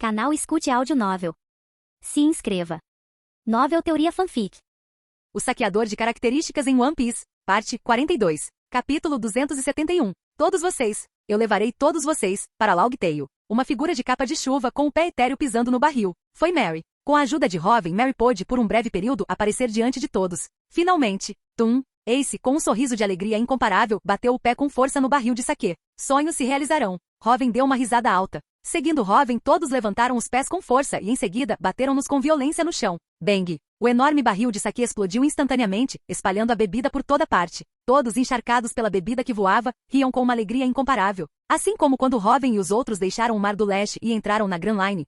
Canal Escute Áudio Novel. Se inscreva. Novel Teoria Fanfic. O Saqueador de Características em One Piece, parte 42, capítulo 271. Todos vocês, eu levarei todos vocês, para Log Tail. Uma figura de capa de chuva com o pé etéreo pisando no barril. Foi Mary. Com a ajuda de Robin, Mary pôde, por um breve período, aparecer diante de todos. Finalmente, Ace, com um sorriso de alegria incomparável, bateu o pé com força no barril de saquê. Sonhos se realizarão. Robin deu uma risada alta. Seguindo Robin, todos levantaram os pés com força e, em seguida, bateram-nos com violência no chão. Bang! O enorme barril de saquê explodiu instantaneamente, espalhando a bebida por toda parte. Todos, encharcados pela bebida que voava, riam com uma alegria incomparável. Assim como quando Robin e os outros deixaram o Mar do Leste e entraram na Grand Line,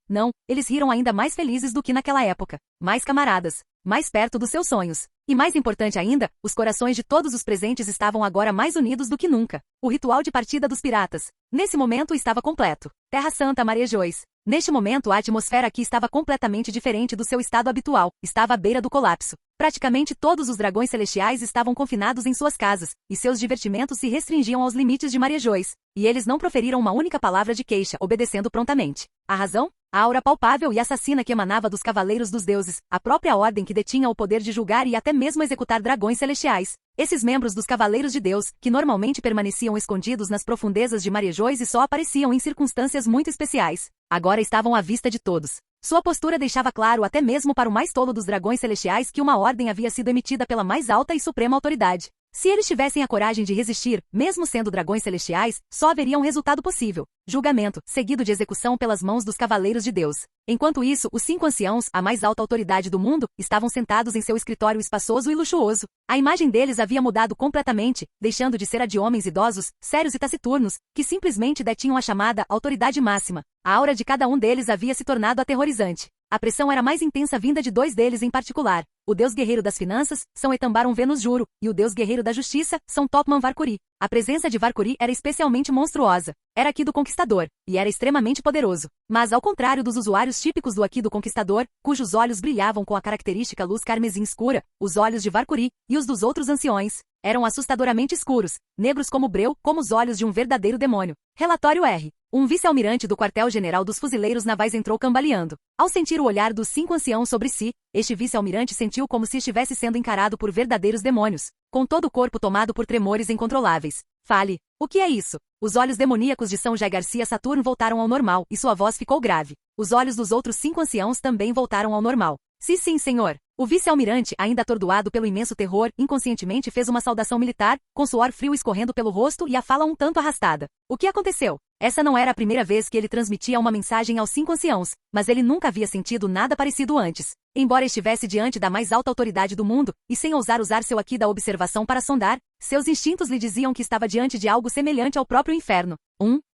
eles riram ainda mais felizes do que naquela época. Mais camaradas. Mais perto dos seus sonhos. E mais importante ainda, os corações de todos os presentes estavam agora mais unidos do que nunca. O ritual de partida dos piratas. Nesse momento estava completo. Terra Santa marejouis. Neste momento a atmosfera aqui estava completamente diferente do seu estado habitual, estava à beira do colapso. Praticamente todos os dragões celestiais estavam confinados em suas casas, e seus divertimentos se restringiam aos limites de marejouis, e eles não proferiram uma única palavra de queixa, obedecendo prontamente. A razão? A aura palpável e assassina que emanava dos Cavaleiros dos Deuses, a própria ordem que detinha o poder de julgar e até mesmo executar dragões celestiais. Esses membros dos Cavaleiros de Deus, que normalmente permaneciam escondidos nas profundezas de marejouis e só apareciam em circunstâncias muito especiais, agora estavam à vista de todos. Sua postura deixava claro até mesmo para o mais tolo dos dragões celestiais que uma ordem havia sido emitida pela mais alta e suprema autoridade. Se eles tivessem a coragem de resistir, mesmo sendo dragões celestiais, só haveria um resultado possível: julgamento, seguido de execução pelas mãos dos Cavaleiros de Deus. Enquanto isso, os 5 anciãos, a mais alta autoridade do mundo, estavam sentados em seu escritório espaçoso e luxuoso. A imagem deles havia mudado completamente, deixando de ser a de homens idosos, sérios e taciturnos, que simplesmente detinham a chamada autoridade máxima. A aura de cada um deles havia se tornado aterrorizante. A pressão era mais intensa vinda de 2 deles em particular. O deus guerreiro das finanças, São Etambaron Venus Juro, e o deus guerreiro da justiça, São Topman Valkyrie. A presença de Valkyrie era especialmente monstruosa. Era Aki do Conquistador, e era extremamente poderoso. Mas ao contrário dos usuários típicos do Aki do Conquistador, cujos olhos brilhavam com a característica luz carmesim escura, os olhos de Valkyrie, e os dos outros anciões, eram assustadoramente escuros, negros como breu, como os olhos de um verdadeiro demônio. Relatório R. Um vice-almirante do quartel-general dos fuzileiros navais entrou cambaleando. Ao sentir o olhar dos 5 anciãos sobre si, este vice-almirante sentiu como se estivesse sendo encarado por verdadeiros demônios, com todo o corpo tomado por tremores incontroláveis. Fale. O que é isso? Os olhos demoníacos de São Jai Garcia Saturno voltaram ao normal, e sua voz ficou grave. Os olhos dos outros 5 anciãos também voltaram ao normal. Sim, senhor. O vice-almirante, ainda atordoado pelo imenso terror, inconscientemente fez uma saudação militar, com suor frio escorrendo pelo rosto e a fala um tanto arrastada. O que aconteceu? Essa não era a primeira vez que ele transmitia uma mensagem aos 5 anciãos, mas ele nunca havia sentido nada parecido antes. Embora estivesse diante da mais alta autoridade do mundo, e sem ousar usar seu Aki da observação para sondar, seus instintos lhe diziam que estava diante de algo semelhante ao próprio inferno.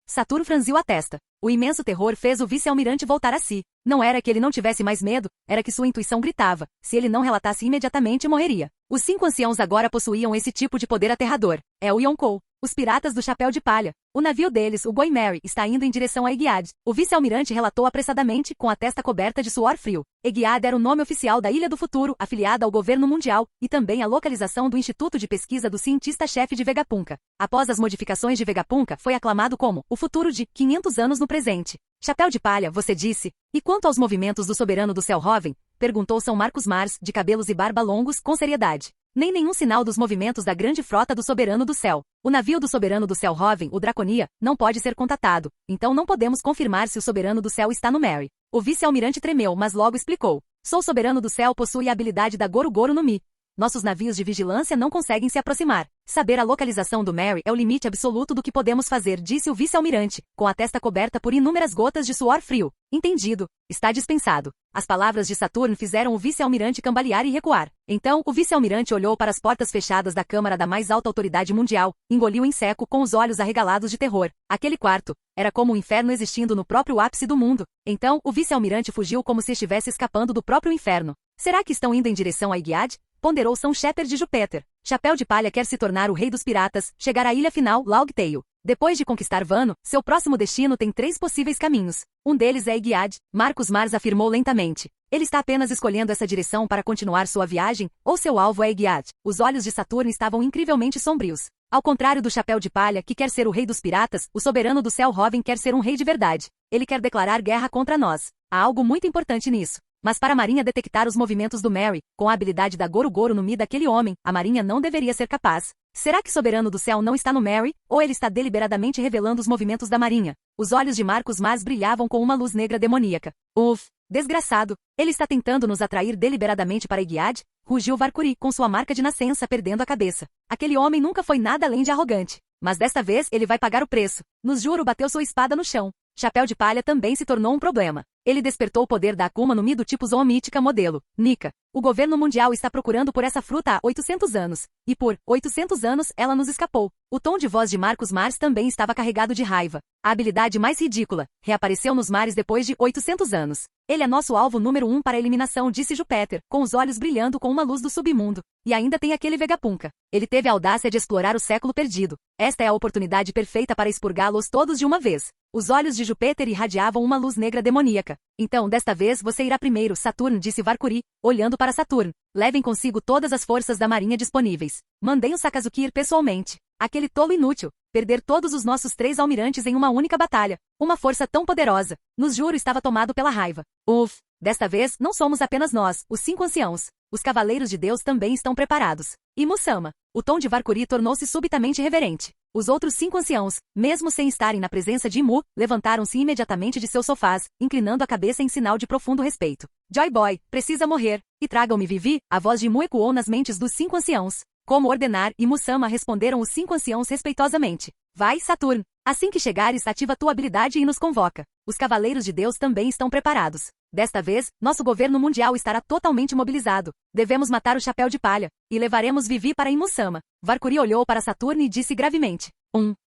Saturno franziu a testa. O imenso terror fez o vice-almirante voltar a si. Não era que ele não tivesse mais medo, era que sua intuição gritava. Se ele não relatasse imediatamente, morreria. Os 5 anciãos agora possuíam esse tipo de poder aterrador. É o Yonkou. Os piratas do chapéu de palha. O navio deles, o Going Merry, está indo em direção a Egiad. O vice-almirante relatou apressadamente, com a testa coberta de suor frio. Egiad era o nome oficial da Ilha do Futuro, afiliada ao governo mundial, e também a localização do Instituto de Pesquisa do cientista-chefe de Vegapunk. Após as modificações de Vegapunk, foi aclamado como o futuro de 500 anos no presente. Chapéu de palha, você disse? E quanto aos movimentos do soberano do céu Robin? Perguntou São Marcos Mars, de cabelos e barba longos, com seriedade. Nem nenhum sinal dos movimentos da grande frota do Soberano do Céu. O navio do Soberano do Céu Robin, o Draconia, não pode ser contatado, então não podemos confirmar se o Soberano do Céu está no Mary. O vice-almirante tremeu, mas logo explicou. Sou Soberano do Céu possui a habilidade da Goro Goro no Mi. Nossos navios de vigilância não conseguem se aproximar. Saber a localização do Mary é o limite absoluto do que podemos fazer, disse o vice-almirante, com a testa coberta por inúmeras gotas de suor frio. Entendido. Está dispensado. As palavras de Saturno fizeram o vice-almirante cambalear e recuar. Então, o vice-almirante olhou para as portas fechadas da câmara da mais alta autoridade mundial, engoliu em seco com os olhos arregalados de terror. Aquele quarto era como um inferno existindo no próprio ápice do mundo. Então, o vice-almirante fugiu como se estivesse escapando do próprio inferno. Será que estão indo em direção a Egiad? Ponderou São Shepard de Júpiter. Chapéu de Palha quer se tornar o rei dos piratas, chegar à ilha final, Log Tail. Depois de conquistar Wano, seu próximo destino tem 3 possíveis caminhos. Um deles é Egiad, Marcos Mars afirmou lentamente. Ele está apenas escolhendo essa direção para continuar sua viagem, ou seu alvo é Egiad. Os olhos de Saturno estavam incrivelmente sombrios. Ao contrário do Chapéu de Palha, que quer ser o rei dos piratas, o soberano do céu Robin quer ser um rei de verdade. Ele quer declarar guerra contra nós. Há algo muito importante nisso. Mas para a Marinha detectar os movimentos do Merry, com a habilidade da Goro no Mi daquele homem, a Marinha não deveria ser capaz. Será que Soberano do Céu não está no Merry, ou ele está deliberadamente revelando os movimentos da Marinha? Os olhos de Marcos Mars brilhavam com uma luz negra demoníaca. Uf! Desgraçado! Ele está tentando nos atrair deliberadamente para Iguiad? Rugiu Varkuri com sua marca de nascença perdendo a cabeça. Aquele homem nunca foi nada além de arrogante. Mas desta vez ele vai pagar o preço. Nos juro bateu sua espada no chão. Chapéu de Palha também se tornou um problema. Ele despertou o poder da Akuma no Mi do tipo zoomítica modelo Nika. O governo mundial está procurando por essa fruta há 800 anos. E por 800 anos ela nos escapou. O tom de voz de Marcos Mars também estava carregado de raiva. A habilidade mais ridícula. Reapareceu nos mares depois de 800 anos. Ele é nosso alvo número 1 para a eliminação, disse Júpiter, com os olhos brilhando com uma luz do submundo. E ainda tem aquele Vegapunk. Ele teve a audácia de explorar o século perdido. Esta é a oportunidade perfeita para expurgá-los todos de uma vez. Os olhos de Júpiter irradiavam uma luz negra demoníaca. Então, desta vez você irá primeiro, Saturn, disse Varkuri, olhando para Saturn. Levem consigo todas as forças da marinha disponíveis. Mandei o Sakazuki ir pessoalmente. Aquele tolo inútil. Perder todos os nossos 3 almirantes em uma única batalha. Uma força tão poderosa. Nos juro estava tomado pela raiva. Uf! Desta vez, não somos apenas nós, os 5 anciãos. Os cavaleiros de Deus também estão preparados. E Musama. O tom de Varkuri tornou-se subitamente reverente. Os outros 5 anciãos, mesmo sem estarem na presença de Imu, levantaram-se imediatamente de seus sofás, inclinando a cabeça em sinal de profundo respeito. Joy Boy, precisa morrer. E tragam-me Vivi, a voz de Imu ecoou nas mentes dos 5 anciãos. Como ordenar, e Musama responderam os 5 anciãos respeitosamente. Vai, Saturn. Assim que chegares, ativa tua habilidade e nos convoca. Os cavaleiros de Deus também estão preparados. Desta vez, nosso governo mundial estará totalmente mobilizado. Devemos matar o Chapéu de Palha. E levaremos Vivi para Imusama. Varkuri olhou para Saturn e disse gravemente.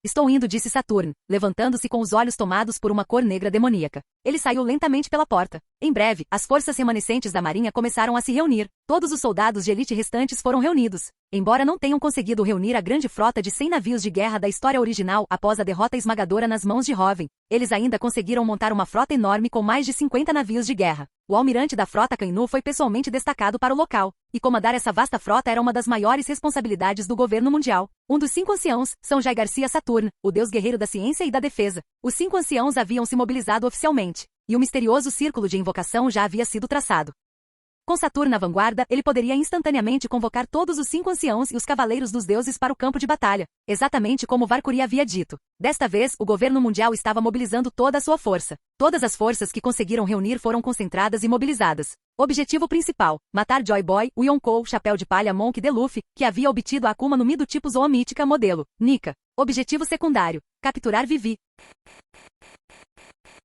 Estou indo, disse Saturn, levantando-se com os olhos tomados por uma cor negra demoníaca. Ele saiu lentamente pela porta. Em breve, as forças remanescentes da marinha começaram a se reunir. Todos os soldados de elite restantes foram reunidos. Embora não tenham conseguido reunir a grande frota de 100 navios de guerra da história original após a derrota esmagadora nas mãos de Robin, eles ainda conseguiram montar uma frota enorme com mais de 50 navios de guerra. O almirante da frota Kainu foi pessoalmente destacado para o local, e comandar essa vasta frota era uma das maiores responsabilidades do governo mundial. Um dos 5 anciãos, São Jai Garcia Saturn, o deus guerreiro da ciência e da defesa. Os 5 anciãos haviam se mobilizado oficialmente, e o misterioso círculo de invocação já havia sido traçado. Com Saturno na vanguarda, ele poderia instantaneamente convocar todos os 5 anciãos e os cavaleiros dos deuses para o campo de batalha, exatamente como Varkuri havia dito. Desta vez, o governo mundial estava mobilizando toda a sua força. Todas as forças que conseguiram reunir foram concentradas e mobilizadas. Objetivo principal: matar Joy Boy, o Yonkou, Chapéu de Palha Monk de Luffy, que havia obtido a Akuma no Mi do tipo zoomítica modelo Nika. Objetivo secundário: capturar Vivi.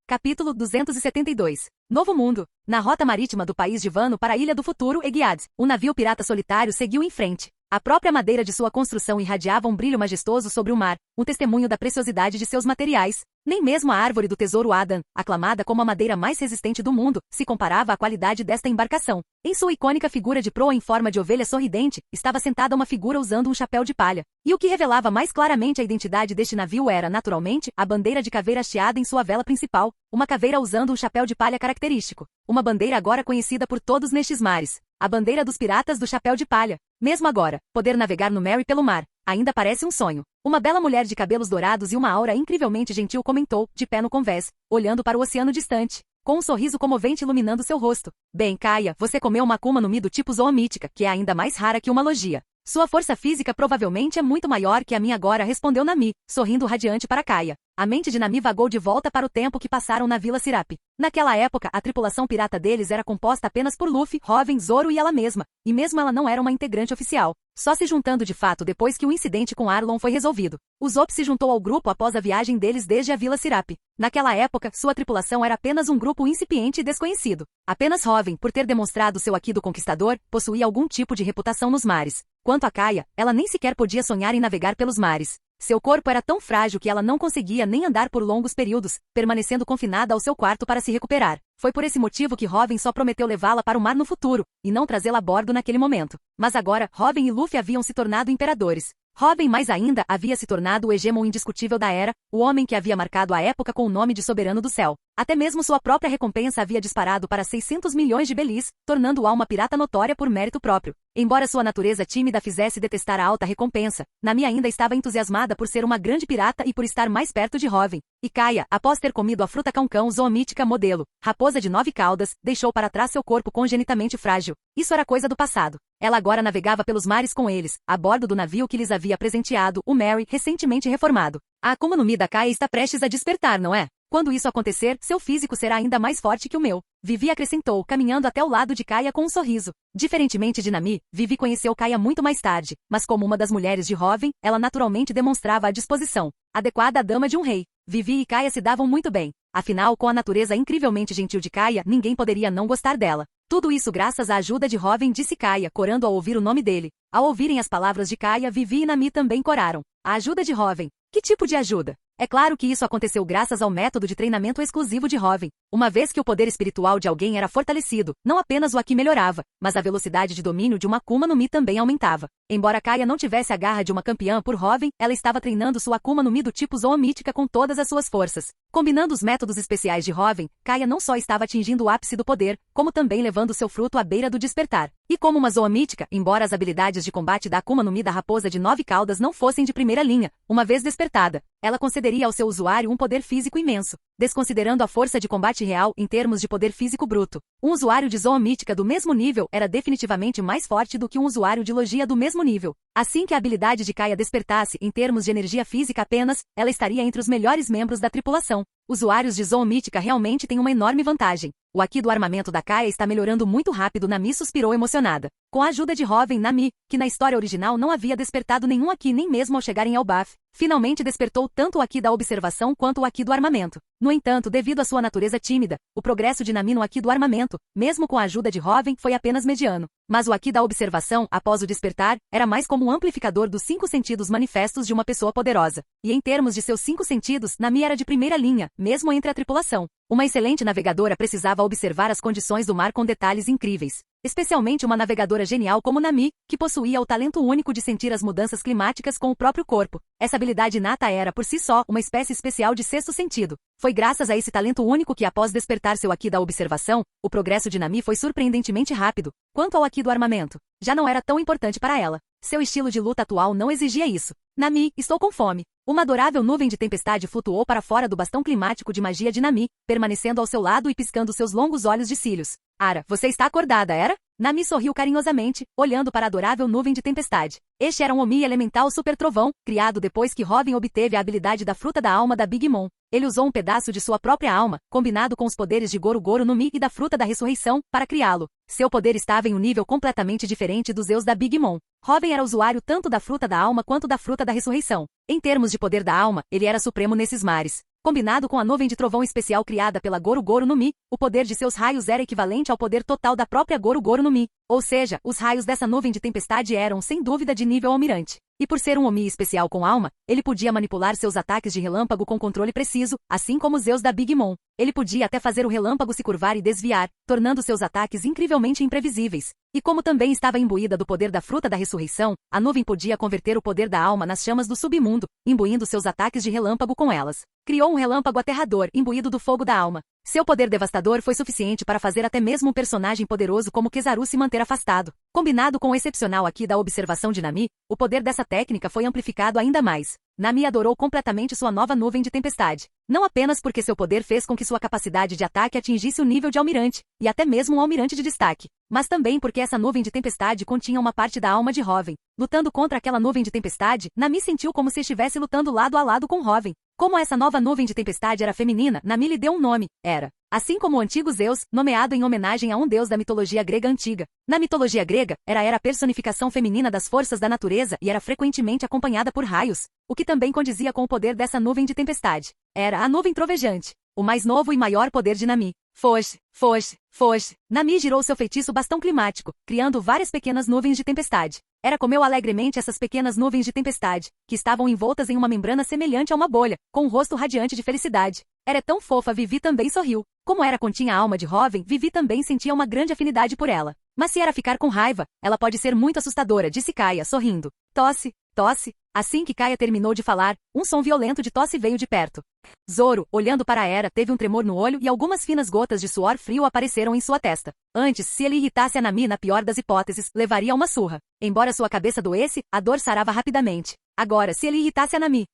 Capítulo 272. Novo Mundo. Na rota marítima do país de Wano para a Ilha do Futuro Eguiad, um navio pirata solitário seguiu em frente. A própria madeira de sua construção irradiava um brilho majestoso sobre o mar, um testemunho da preciosidade de seus materiais. Nem mesmo a árvore do tesouro Adan, aclamada como a madeira mais resistente do mundo, se comparava à qualidade desta embarcação. Em sua icônica figura de proa em forma de ovelha sorridente, estava sentada uma figura usando um chapéu de palha. E o que revelava mais claramente a identidade deste navio era, naturalmente, a bandeira de caveira hasteada em sua vela principal, uma caveira usando um chapéu de palha característico. Uma bandeira agora conhecida por todos nestes mares. A bandeira dos piratas do chapéu de palha. Mesmo agora, poder navegar no Merry pelo mar ainda parece um sonho. Uma bela mulher de cabelos dourados e uma aura incrivelmente gentil comentou, de pé no convés, olhando para o oceano distante, com um sorriso comovente iluminando seu rosto. Bem, Kaia, você comeu uma Akuma no Mi do tipo zoomítica, que é ainda mais rara que uma logia. Sua força física provavelmente é muito maior que a minha agora, respondeu Nami, sorrindo radiante para Kaia. A mente de Nami vagou de volta para o tempo que passaram na Vila Sirapi. Naquela época, a tripulação pirata deles era composta apenas por Luffy, Robin, Zoro e ela mesma, e mesmo ela não era uma integrante oficial, só se juntando de fato depois que o incidente com Arlong foi resolvido. O Zop se juntou ao grupo após a viagem deles desde a Vila Sirapi. Naquela época, sua tripulação era apenas um grupo incipiente e desconhecido. Apenas Robin, por ter demonstrado seu Haki do Conquistador, possuía algum tipo de reputação nos mares. Quanto a Kaia, ela nem sequer podia sonhar em navegar pelos mares. Seu corpo era tão frágil que ela não conseguia nem andar por longos períodos, permanecendo confinada ao seu quarto para se recuperar. Foi por esse motivo que Robin só prometeu levá-la para o mar no futuro, e não trazê-la a bordo naquele momento. Mas agora, Robin e Luffy haviam se tornado imperadores. Robin mais ainda havia se tornado o hegemon indiscutível da era, o homem que havia marcado a época com o nome de Soberano do Céu. Até mesmo sua própria recompensa havia disparado para 600 milhões de belis, tornando-a uma pirata notória por mérito próprio. Embora sua natureza tímida fizesse detestar a alta recompensa, Nami ainda estava entusiasmada por ser uma grande pirata e por estar mais perto de Hoven. E Kaia, após ter comido a fruta cão-cão zoomítica modelo, raposa de 9 caudas, deixou para trás seu corpo congenitamente frágil. Isso era coisa do passado. Ela agora navegava pelos mares com eles, a bordo do navio que lhes havia presenteado o Mary, recentemente reformado. A Akuma no Mi da Kaia está prestes a despertar, não é? Quando isso acontecer, seu físico será ainda mais forte que o meu. Vivi acrescentou, caminhando até o lado de Kaia com um sorriso. Diferentemente de Nami, Vivi conheceu Kaia muito mais tarde, mas como uma das mulheres de Hoven, ela naturalmente demonstrava a disposição adequada à dama de um rei. Vivi e Kaia se davam muito bem. Afinal, com a natureza incrivelmente gentil de Kaia, ninguém poderia não gostar dela. Tudo isso graças à ajuda de Hoven, disse Kaia, corando ao ouvir o nome dele. Ao ouvirem as palavras de Kaia, Vivi e Nami também coraram. A ajuda de Hoven. Que tipo de ajuda? É claro que isso aconteceu graças ao método de treinamento exclusivo de Hoven. Uma vez que o poder espiritual de alguém era fortalecido, não apenas o Aki melhorava, mas a velocidade de domínio de uma Akuma no Mi também aumentava. Embora Kaia não tivesse a garra de uma campeã por Hoven, ela estava treinando sua Akuma no Mi do tipo zoomítica com todas as suas forças. Combinando os métodos especiais de Hoven, Kaia não só estava atingindo o ápice do poder, como também levando seu fruto à beira do despertar. E como uma zoomítica, embora as habilidades de combate da Akuma no Mi da raposa de 9 caudas não fossem de primeira linha, uma vez despertada, ela concederia ao seu usuário um poder físico imenso, desconsiderando a força de combate real em termos de poder físico bruto. Um usuário de zoomítica do mesmo nível era definitivamente mais forte do que um usuário de logia do mesmo nível. Assim que a habilidade de Kaia despertasse em termos de energia física apenas, ela estaria entre os melhores membros da tripulação. Usuários de zoomítica realmente têm uma enorme vantagem. O Aki do armamento da Kaia está melhorando muito rápido. Nami suspirou emocionada. Com a ajuda de Hoven, Nami, que na história original não havia despertado nenhum Aki nem mesmo ao chegar em Elbaf, finalmente despertou tanto o Aki da observação quanto o Aki do armamento. No entanto, devido à sua natureza tímida, o progresso de Nami no Aki do armamento, mesmo com a ajuda de Hoven, foi apenas mediano. Mas o Aki da observação, após o despertar, era mais como um amplificador dos 5 sentidos manifestos de uma pessoa poderosa. E em termos de seus 5 sentidos, Nami era de primeira linha, mesmo entre a tripulação. Uma excelente navegadora precisava observar as condições do mar com detalhes incríveis. Especialmente uma navegadora genial como Nami, que possuía o talento único de sentir as mudanças climáticas com o próprio corpo. Essa habilidade inata era, por si só, uma espécie especial de sexto sentido. Foi graças a esse talento único que, após despertar seu Aki da observação, o progresso de Nami foi surpreendentemente rápido. Quanto ao Aki do armamento, já não era tão importante para ela. Seu estilo de luta atual não exigia isso. Nami, estou com fome. Uma adorável nuvem de tempestade flutuou para fora do bastão climático de magia de Nami, permanecendo ao seu lado e piscando seus longos olhos de cílios. Ara, você está acordada, era? Nami sorriu carinhosamente, olhando para a adorável nuvem de tempestade. Este era um Omi elemental super trovão, criado depois que Hoven obteve a habilidade da fruta da alma da Big Mom. Ele usou um pedaço de sua própria alma, combinado com os poderes de Goro Goro no Mi e da fruta da ressurreição, para criá-lo. Seu poder estava em um nível completamente diferente dos Zeus da Big Mom. Hoven era usuário tanto da fruta da alma quanto da fruta da ressurreição. Em termos de poder da alma, ele era supremo nesses mares. Combinado com a nuvem de trovão especial criada pela Goro Goro no Mi, o poder de seus raios era equivalente ao poder total da própria Goro Goro no Mi. Ou seja, os raios dessa nuvem de tempestade eram, sem dúvida, de nível almirante. E por ser um Omi especial com alma, ele podia manipular seus ataques de relâmpago com controle preciso, assim como os Zeus da Big Mom. Ele podia até fazer o relâmpago se curvar e desviar, tornando seus ataques incrivelmente imprevisíveis. E como também estava imbuída do poder da fruta da ressurreição, a nuvem podia converter o poder da alma nas chamas do submundo, imbuindo seus ataques de relâmpago com elas. Criou um relâmpago aterrador, imbuído do fogo da alma. Seu poder devastador foi suficiente para fazer até mesmo um personagem poderoso como Kizaru se manter afastado. Combinado com o excepcional Aki da observação de Nami, o poder dessa técnica foi amplificado ainda mais. Nami adorou completamente sua nova nuvem de tempestade. Não apenas porque seu poder fez com que sua capacidade de ataque atingisse o nível de almirante, e até mesmo um almirante de destaque, mas também porque essa nuvem de tempestade continha uma parte da alma de Hoven. Lutando contra aquela nuvem de tempestade, Nami sentiu como se estivesse lutando lado a lado com Hoven. Como essa nova nuvem de tempestade era feminina, Nami lhe deu um nome, Hera. Assim como o antigo Zeus, nomeado em homenagem a um deus da mitologia grega antiga. Na mitologia grega, Hera era a personificação feminina das forças da natureza e era frequentemente acompanhada por raios, o que também condizia com o poder dessa nuvem de tempestade. Era a nuvem trovejante, o mais novo e maior poder de Nami. Foge, foge, foge. Nami girou seu feitiço bastão climático, criando várias pequenas nuvens de tempestade. Hera comeu alegremente essas pequenas nuvens de tempestade, que estavam envoltas em uma membrana semelhante a uma bolha, com um rosto radiante de felicidade. Era tão fofa, Vivi também sorriu. Como Hera continha a alma de Hoven, Vivi também sentia uma grande afinidade por ela. Mas se Hera ficar com raiva, ela pode ser muito assustadora, disse Kaia, sorrindo. Tosse, tosse. Assim que Kaia terminou de falar, um som violento de tosse veio de perto. Zoro, olhando para Era, teve um tremor no olho e algumas finas gotas de suor frio apareceram em sua testa. Antes, se ele irritasse a Nami na pior das hipóteses, levaria uma surra. Embora sua cabeça doesse, a dor sarava rapidamente. Agora, se ele irritasse a Nami,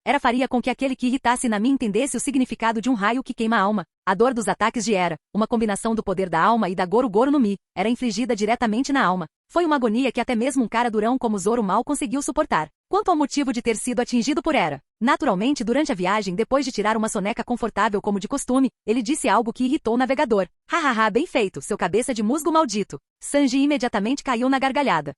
Era faria com que aquele que irritasse Nami entendesse o significado de um raio que queima a alma. A dor dos ataques de Era, uma combinação do poder da alma e da Goro Goro no Mi, era infligida diretamente na alma. Foi uma agonia que até mesmo um cara durão como Zoro mal conseguiu suportar. Quanto ao motivo de ter sido atingido por Era, naturalmente durante a viagem, depois de tirar uma soneca confortável como de costume, ele disse algo que irritou o navegador. Hahaha, bem feito, seu cabeça de musgo maldito. Sanji imediatamente caiu na gargalhada.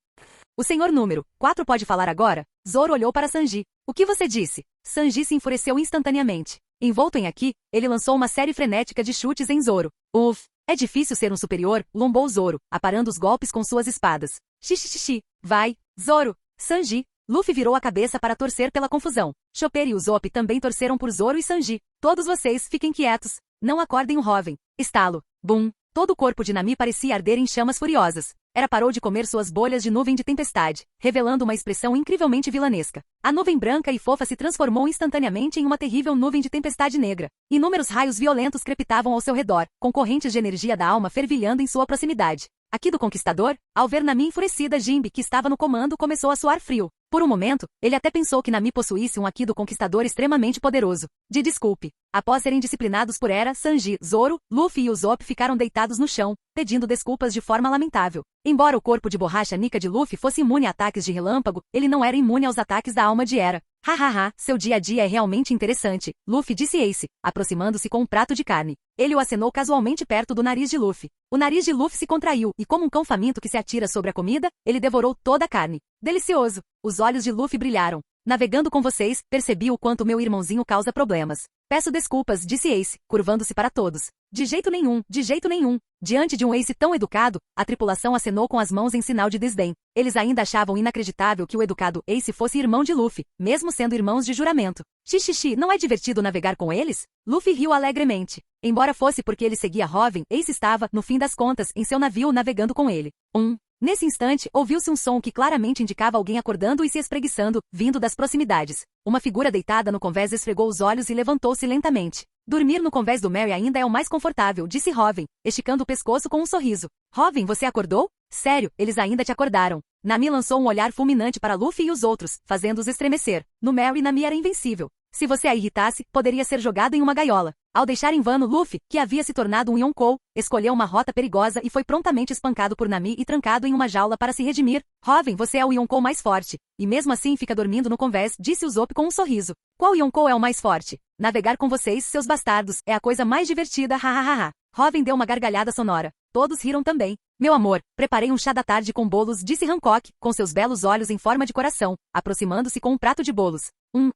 O senhor número 4 pode falar agora? Zoro olhou para Sanji. O que você disse? Sanji se enfureceu instantaneamente. Envolto em aqui, ele lançou uma série frenética de chutes em Zoro. Uff, é difícil ser um superior, lombou Zoro, aparando os golpes com suas espadas. Xixixixi, vai, Zoro, Sanji. Luffy virou a cabeça para torcer pela confusão. Chopper e Usopp também torceram por Zoro e Sanji. Todos vocês fiquem quietos. Não acordem o Robin. Estalo. Bum. Todo o corpo de Nami parecia arder em chamas furiosas. Era parou de comer suas bolhas de nuvem de tempestade, revelando uma expressão incrivelmente vilanesca. A nuvem branca e fofa se transformou instantaneamente em uma terrível nuvem de tempestade negra. Inúmeros raios violentos crepitavam ao seu redor, com correntes de energia da alma fervilhando em sua proximidade. Aqui do Conquistador, ao ver Nami enfurecida, Jinbe, que estava no comando, começou a suar frio. Por um momento, ele até pensou que Nami possuísse um Haki do Conquistador extremamente poderoso. De desculpe. Após serem disciplinados por Era, Sanji, Zoro, Luffy e Usopp ficaram deitados no chão, pedindo desculpas de forma lamentável. Embora o corpo de borracha Nika de Luffy fosse imune a ataques de relâmpago, ele não era imune aos ataques da alma de Era. Hahaha, seu dia a dia é realmente interessante, Luffy disse Ace, aproximando-se com um prato de carne. Ele o acenou casualmente perto do nariz de Luffy. O nariz de Luffy se contraiu e, como um cão faminto que se atira sobre a comida, ele devorou toda a carne. Delicioso! Os olhos de Luffy brilharam. Navegando com vocês, percebi o quanto meu irmãozinho causa problemas. Peço desculpas, disse Ace, curvando-se para todos. De jeito nenhum, de jeito nenhum. Diante de um Ace tão educado, a tripulação acenou com as mãos em sinal de desdém. Eles ainda achavam inacreditável que o educado Ace fosse irmão de Luffy, mesmo sendo irmãos de juramento. Xixixi, não é divertido navegar com eles? Luffy riu alegremente. Embora fosse porque ele seguia Robin, Ace estava, no fim das contas, em seu navio navegando com ele. Nesse instante, ouviu-se um som que claramente indicava alguém acordando e se espreguiçando, vindo das proximidades. Uma figura deitada no convés esfregou os olhos e levantou-se lentamente. Dormir no convés do Mary ainda é o mais confortável, disse Robin, esticando o pescoço com um sorriso. Robin, você acordou? Sério, eles ainda te acordaram. Nami lançou um olhar fulminante para Luffy e os outros, fazendo-os estremecer. No Mary, Nami era invencível. Se você a irritasse, poderia ser jogado em uma gaiola. Ao deixar em vano Luffy, que havia se tornado um Yonkou, escolheu uma rota perigosa e foi prontamente espancado por Nami e trancado em uma jaula para se redimir. Robin, você é o Yonkou mais forte. E mesmo assim fica dormindo no convés, disse Usopp com um sorriso. Qual Yonkou é o mais forte? Navegar com vocês, seus bastardos, é a coisa mais divertida, hahaha. Robin deu uma gargalhada sonora. Todos riram também. Meu amor, preparei um chá da tarde com bolos, disse Hancock, com seus belos olhos em forma de coração, aproximando-se com um prato de bolos.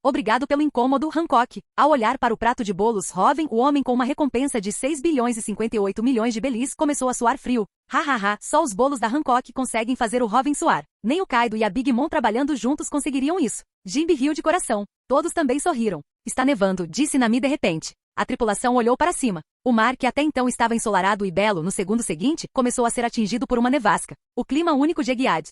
Obrigado pelo incômodo, Hancock. Ao olhar para o prato de bolos, Robin, o homem com uma recompensa de 6 bilhões e 58 milhões de belis, começou a suar frio. Hahaha, só os bolos da Hancock conseguem fazer o Robin suar. Nem o Kaido e a Big Mom trabalhando juntos conseguiriam isso. Jinbe riu de coração. Todos também sorriram. Está nevando, disse Nami de repente. A tripulação olhou para cima. O mar, que até então estava ensolarado e belo no segundo seguinte, começou a ser atingido por uma nevasca. O clima único de Eguiad.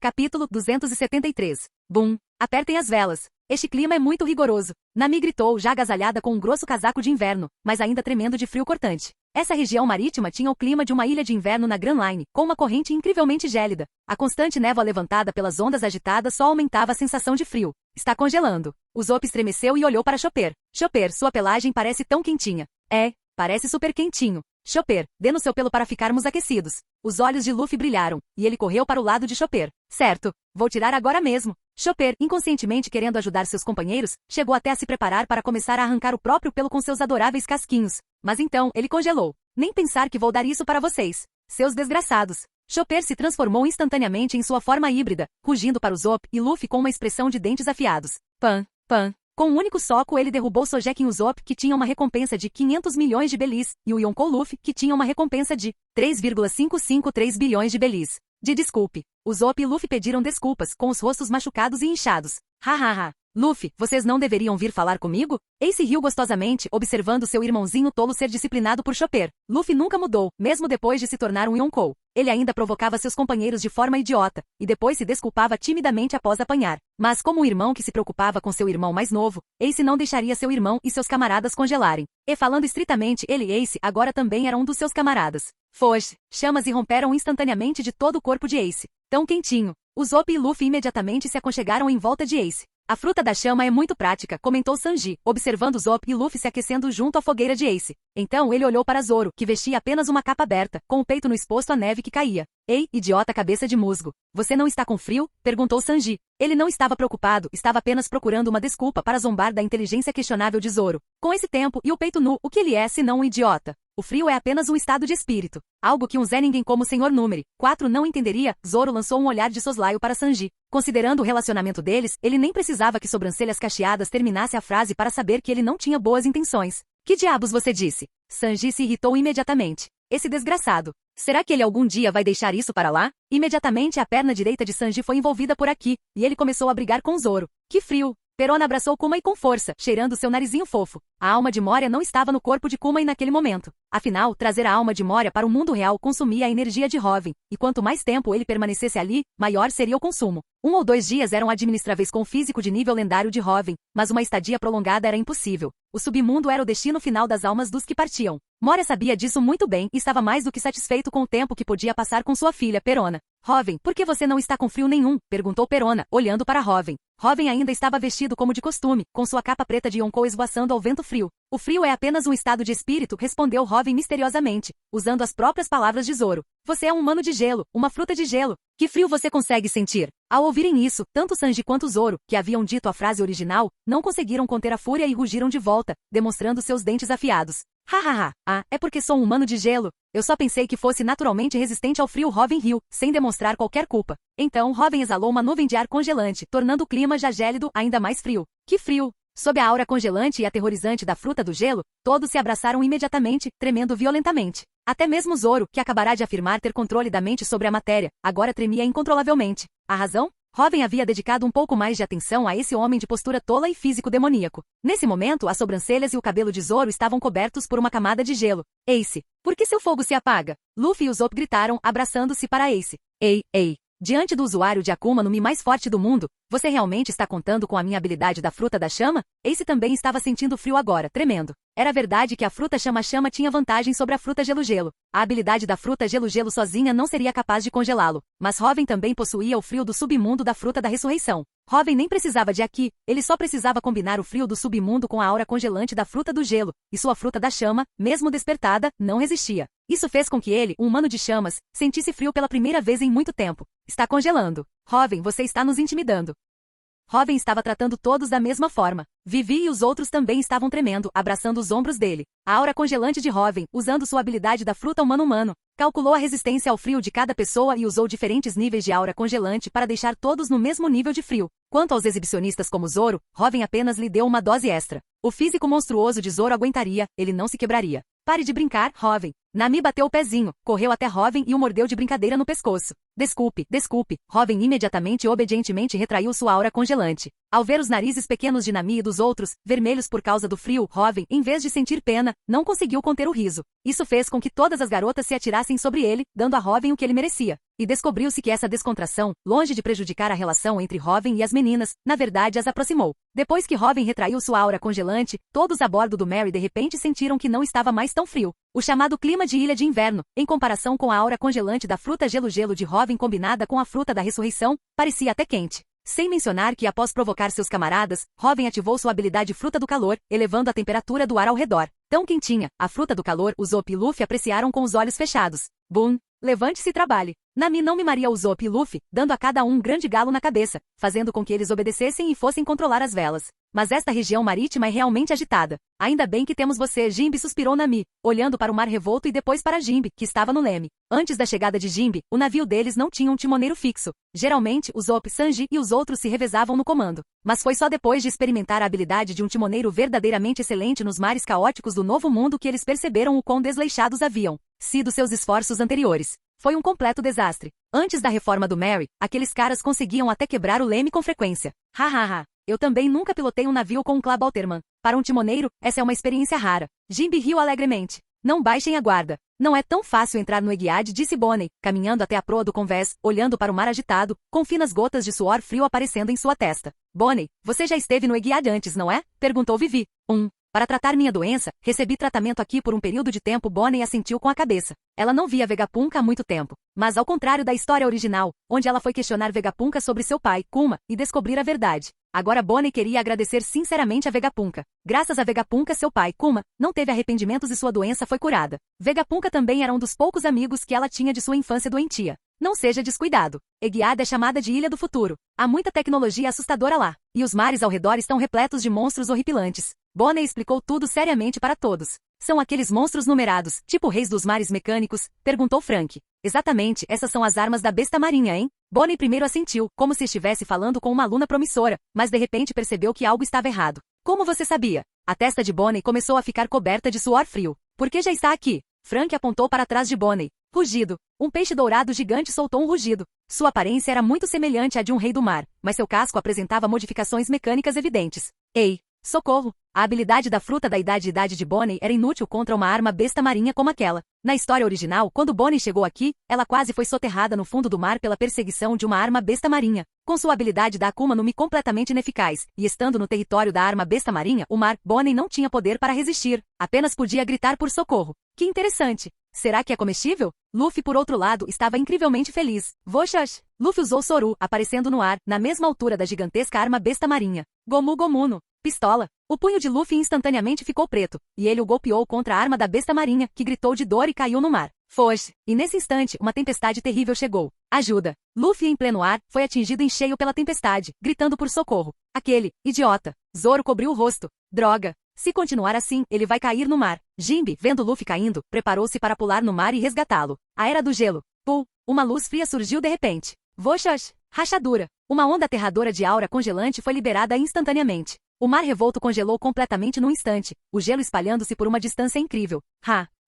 Capítulo 273. Bum! Apertem as velas. Este clima é muito rigoroso. Nami gritou, já agasalhada com um grosso casaco de inverno, mas ainda tremendo de frio cortante. Essa região marítima tinha o clima de uma ilha de inverno na Grand Line, com uma corrente incrivelmente gélida. A constante névoa levantada pelas ondas agitadas só aumentava a sensação de frio. Está congelando. Usopp estremeceu e olhou para Chopper. Chopper, sua pelagem parece tão quentinha. É, parece super quentinho. Chopper, dê no seu pelo para ficarmos aquecidos. Os olhos de Luffy brilharam, e ele correu para o lado de Chopper. Certo, vou tirar agora mesmo. Chopper, inconscientemente querendo ajudar seus companheiros, chegou até a se preparar para começar a arrancar o próprio pelo com seus adoráveis casquinhos. Mas então, ele congelou. Nem pensar que vou dar isso para vocês. Seus desgraçados. Chopper se transformou instantaneamente em sua forma híbrida, rugindo para Usopp e Luffy com uma expressão de dentes afiados. Pan, pan. Com um único soco ele derrubou Sogeking Usopp, que tinha uma recompensa de 500 milhões de belis, e o Yonkou Luffy, que tinha uma recompensa de 3,553 bilhões de belis. De desculpe. Usopp e Luffy pediram desculpas, com os rostos machucados e inchados. Hahaha. Luffy, vocês não deveriam vir falar comigo? Ace riu gostosamente, observando seu irmãozinho tolo ser disciplinado por Chopper. Luffy nunca mudou, mesmo depois de se tornar um Yonkou. Ele ainda provocava seus companheiros de forma idiota, e depois se desculpava timidamente após apanhar. Mas como um irmão que se preocupava com seu irmão mais novo, Ace não deixaria seu irmão e seus camaradas congelarem. E falando estritamente, ele e Ace agora também era um dos seus camaradas. Foge, chamas irromperam instantaneamente de todo o corpo de Ace. Tão quentinho. Usopp e Luffy imediatamente se aconchegaram em volta de Ace. A fruta da chama é muito prática, comentou Sanji, observando Usopp e Luffy se aquecendo junto à fogueira de Ace. Então ele olhou para Zoro, que vestia apenas uma capa aberta, com o peito no exposto à neve que caía. Ei, idiota cabeça de musgo. Você não está com frio? Perguntou Sanji. Ele não estava preocupado, estava apenas procurando uma desculpa para zombar da inteligência questionável de Zoro. Com esse tempo e o peito nu, o que ele é senão um idiota? O frio é apenas um estado de espírito. Algo que um Zé Ninguém como o Sr. Número 4 não entenderia. Zoro lançou um olhar de soslaio para Sanji. Considerando o relacionamento deles, ele nem precisava que sobrancelhas cacheadas terminasse a frase para saber que ele não tinha boas intenções. Que diabos você disse? Sanji se irritou imediatamente. Esse desgraçado. Será que ele algum dia vai deixar isso para lá? Imediatamente a perna direita de Sanji foi envolvida por aqui, e ele começou a brigar com Zoro. Que frio! Perona abraçou Kuma com força, cheirando seu narizinho fofo. A alma de Moria não estava no corpo de Kuma naquele momento. Afinal, trazer a alma de Moria para o mundo real consumia a energia de Robin, e quanto mais tempo ele permanecesse ali, maior seria o consumo. 1 ou 2 dias eram administráveis com o físico de nível lendário de Robin, mas uma estadia prolongada era impossível. O submundo era o destino final das almas dos que partiam. Moria sabia disso muito bem e estava mais do que satisfeito com o tempo que podia passar com sua filha, Perona. Robin, por que você não está com frio nenhum? Perguntou Perona, olhando para Robin. Robin ainda estava vestido como de costume, com sua capa preta de Yonkou esvoaçando ao vento frio. O frio é apenas um estado de espírito, respondeu Robin misteriosamente, usando as próprias palavras de Zoro. Você é um humano de gelo, uma fruta de gelo. Que frio você consegue sentir? Ao ouvirem isso, tanto Sanji quanto Zoro, que haviam dito a frase original, não conseguiram conter a fúria e rugiram de volta, demonstrando seus dentes afiados. Hahaha, é porque sou um humano de gelo. Eu só pensei que fosse naturalmente resistente ao frio. Robin riu, sem demonstrar qualquer culpa. Então Robin exalou uma nuvem de ar congelante, tornando o clima já gélido ainda mais frio. Que frio! Sob a aura congelante e aterrorizante da fruta do gelo, todos se abraçaram imediatamente, tremendo violentamente. Até mesmo Zoro, que acabará de afirmar ter controle da mente sobre a matéria, agora tremia incontrolavelmente. A razão? Robin havia dedicado um pouco mais de atenção a esse homem de postura tola e físico demoníaco. Nesse momento, as sobrancelhas e o cabelo de Zoro estavam cobertos por uma camada de gelo. Ace, por que seu fogo se apaga? Luffy e Usopp gritaram, abraçando-se para Ace. Ei. Diante do usuário de Akuma no Mi mais forte do mundo, você realmente está contando com a minha habilidade da fruta da chama? Ace também estava sentindo frio agora, tremendo. Era verdade que a fruta chama-chama tinha vantagem sobre a fruta gelo-gelo. A habilidade da fruta gelo-gelo sozinha não seria capaz de congelá-lo, mas Robin também possuía o frio do submundo da fruta da ressurreição. Robin nem precisava de Aki, ele só precisava combinar o frio do submundo com a aura congelante da fruta do gelo, e sua fruta da chama, mesmo despertada, não resistia. Isso fez com que ele, um humano de chamas, sentisse frio pela primeira vez em muito tempo. Está congelando. Robin, você está nos intimidando. Robin estava tratando todos da mesma forma. Vivi e os outros também estavam tremendo, abraçando os ombros dele. A aura congelante de Robin, usando sua habilidade da fruta humano-humano, calculou a resistência ao frio de cada pessoa e usou diferentes níveis de aura congelante para deixar todos no mesmo nível de frio. Quanto aos exibicionistas como Zoro, Robin apenas lhe deu uma dose extra. O físico monstruoso de Zoro aguentaria, ele não se quebraria. Pare de brincar, Robin. Nami bateu o pezinho, correu até Robin e o mordeu de brincadeira no pescoço. Desculpe. Robin imediatamente e obedientemente retraiu sua aura congelante. Ao ver os narizes pequenos de Nami e dos outros, vermelhos por causa do frio, Robin, em vez de sentir pena, não conseguiu conter o riso. Isso fez com que todas as garotas se atirassem sobre ele, dando a Robin o que ele merecia. E descobriu-se que essa descontração, longe de prejudicar a relação entre Robin e as meninas, na verdade as aproximou. Depois que Robin retraiu sua aura congelante, todos a bordo do Mary de repente sentiram que não estava mais tão frio. O chamado clima de ilha de inverno, em comparação com a aura congelante da fruta gelo-gelo de Robin combinada com a fruta da ressurreição, parecia até quente. Sem mencionar que após provocar seus camaradas, Robin ativou sua habilidade fruta do calor, elevando a temperatura do ar ao redor. Tão quentinha, a fruta do calor, Usopp e Luffy apreciaram com os olhos fechados. Boom! Levante-se e trabalhe. Nami não mimaria Usopp e Luffy, dando a cada um grande galo na cabeça, fazendo com que eles obedecessem e fossem controlar as velas. Mas esta região marítima é realmente agitada. Ainda bem que temos você, Jinbe, suspirou Nami, olhando para o mar revolto e depois para Jinbe, que estava no leme. Antes da chegada de Jinbe, o navio deles não tinha um timoneiro fixo. Geralmente, Usopp, Sanji e os outros se revezavam no comando. Mas foi só depois de experimentar a habilidade de um timoneiro verdadeiramente excelente nos mares caóticos do Novo Mundo que eles perceberam o quão desleixados haviam sido seus esforços anteriores. Foi um completo desastre. Antes da reforma do Mary, aqueles caras conseguiam até quebrar o leme com frequência. Hahaha. Eu também nunca pilotei um navio com um Klabalterman. Para um timoneiro, essa é uma experiência rara. Jimby riu alegremente. Não baixem a guarda. Não é tão fácil entrar no Eguiad, disse Bonnie, caminhando até a proa do convés, olhando para o mar agitado, com finas gotas de suor frio aparecendo em sua testa. Bonnie, você já esteve no Eguiad antes, não é? Perguntou Vivi. Para tratar minha doença, recebi tratamento aqui por um período de tempo. Bonnie assentiu com a cabeça. Ela não via Vegapunk há muito tempo. Mas ao contrário da história original, onde ela foi questionar Vegapunk sobre seu pai, Kuma, e descobrir a verdade. Agora Bonnie queria agradecer sinceramente a Vegapunk. Graças a Vegapunk, seu pai, Kuma, não teve arrependimentos e sua doença foi curada. Vegapunk também era um dos poucos amigos que ela tinha de sua infância doentia. Não seja descuidado. Eguiad é chamada de Ilha do Futuro. Há muita tecnologia assustadora lá. E os mares ao redor estão repletos de monstros horripilantes. Bonnie explicou tudo seriamente para todos. São aqueles monstros numerados, tipo reis dos mares mecânicos? Perguntou Frank. Exatamente, essas são as armas da besta marinha, hein? Bonnie primeiro assentiu, como se estivesse falando com uma aluna promissora, mas de repente percebeu que algo estava errado. Como você sabia? A testa de Bonnie começou a ficar coberta de suor frio. Por que já está aqui? Frank apontou para trás de Bonnie. Rugido. Um peixe dourado gigante soltou um rugido. Sua aparência era muito semelhante à de um rei do mar, mas seu casco apresentava modificações mecânicas evidentes. Ei! Socorro! A habilidade da fruta da idade de Bonnie era inútil contra uma arma besta marinha como aquela. Na história original, quando Bonnie chegou aqui, ela quase foi soterrada no fundo do mar pela perseguição de uma arma besta marinha. Com sua habilidade da Akuma no Mi completamente ineficaz, e estando no território da arma besta marinha, o mar, Bonnie não tinha poder para resistir. Apenas podia gritar por socorro. Que interessante! Será que é comestível? Luffy, por outro lado, estava incrivelmente feliz. Voxax! Luffy usou Soru, aparecendo no ar, na mesma altura da gigantesca arma besta marinha. Gomu Gomuno! Pistola! O punho de Luffy instantaneamente ficou preto, e ele o golpeou contra a arma da besta marinha, que gritou de dor e caiu no mar. Foge! E nesse instante, uma tempestade terrível chegou. Ajuda! Luffy, em pleno ar, foi atingido em cheio pela tempestade, gritando por socorro. Aquele idiota! Zoro cobriu o rosto. Droga! Se continuar assim, ele vai cair no mar. Jimby, vendo Luffy caindo, preparou-se para pular no mar e resgatá-lo. A Era do Gelo. Uma luz fria surgiu de repente. Voxax! Rachadura! Uma onda aterradora de aura congelante foi liberada instantaneamente. O mar revolto congelou completamente num instante, o gelo espalhando-se por uma distância incrível.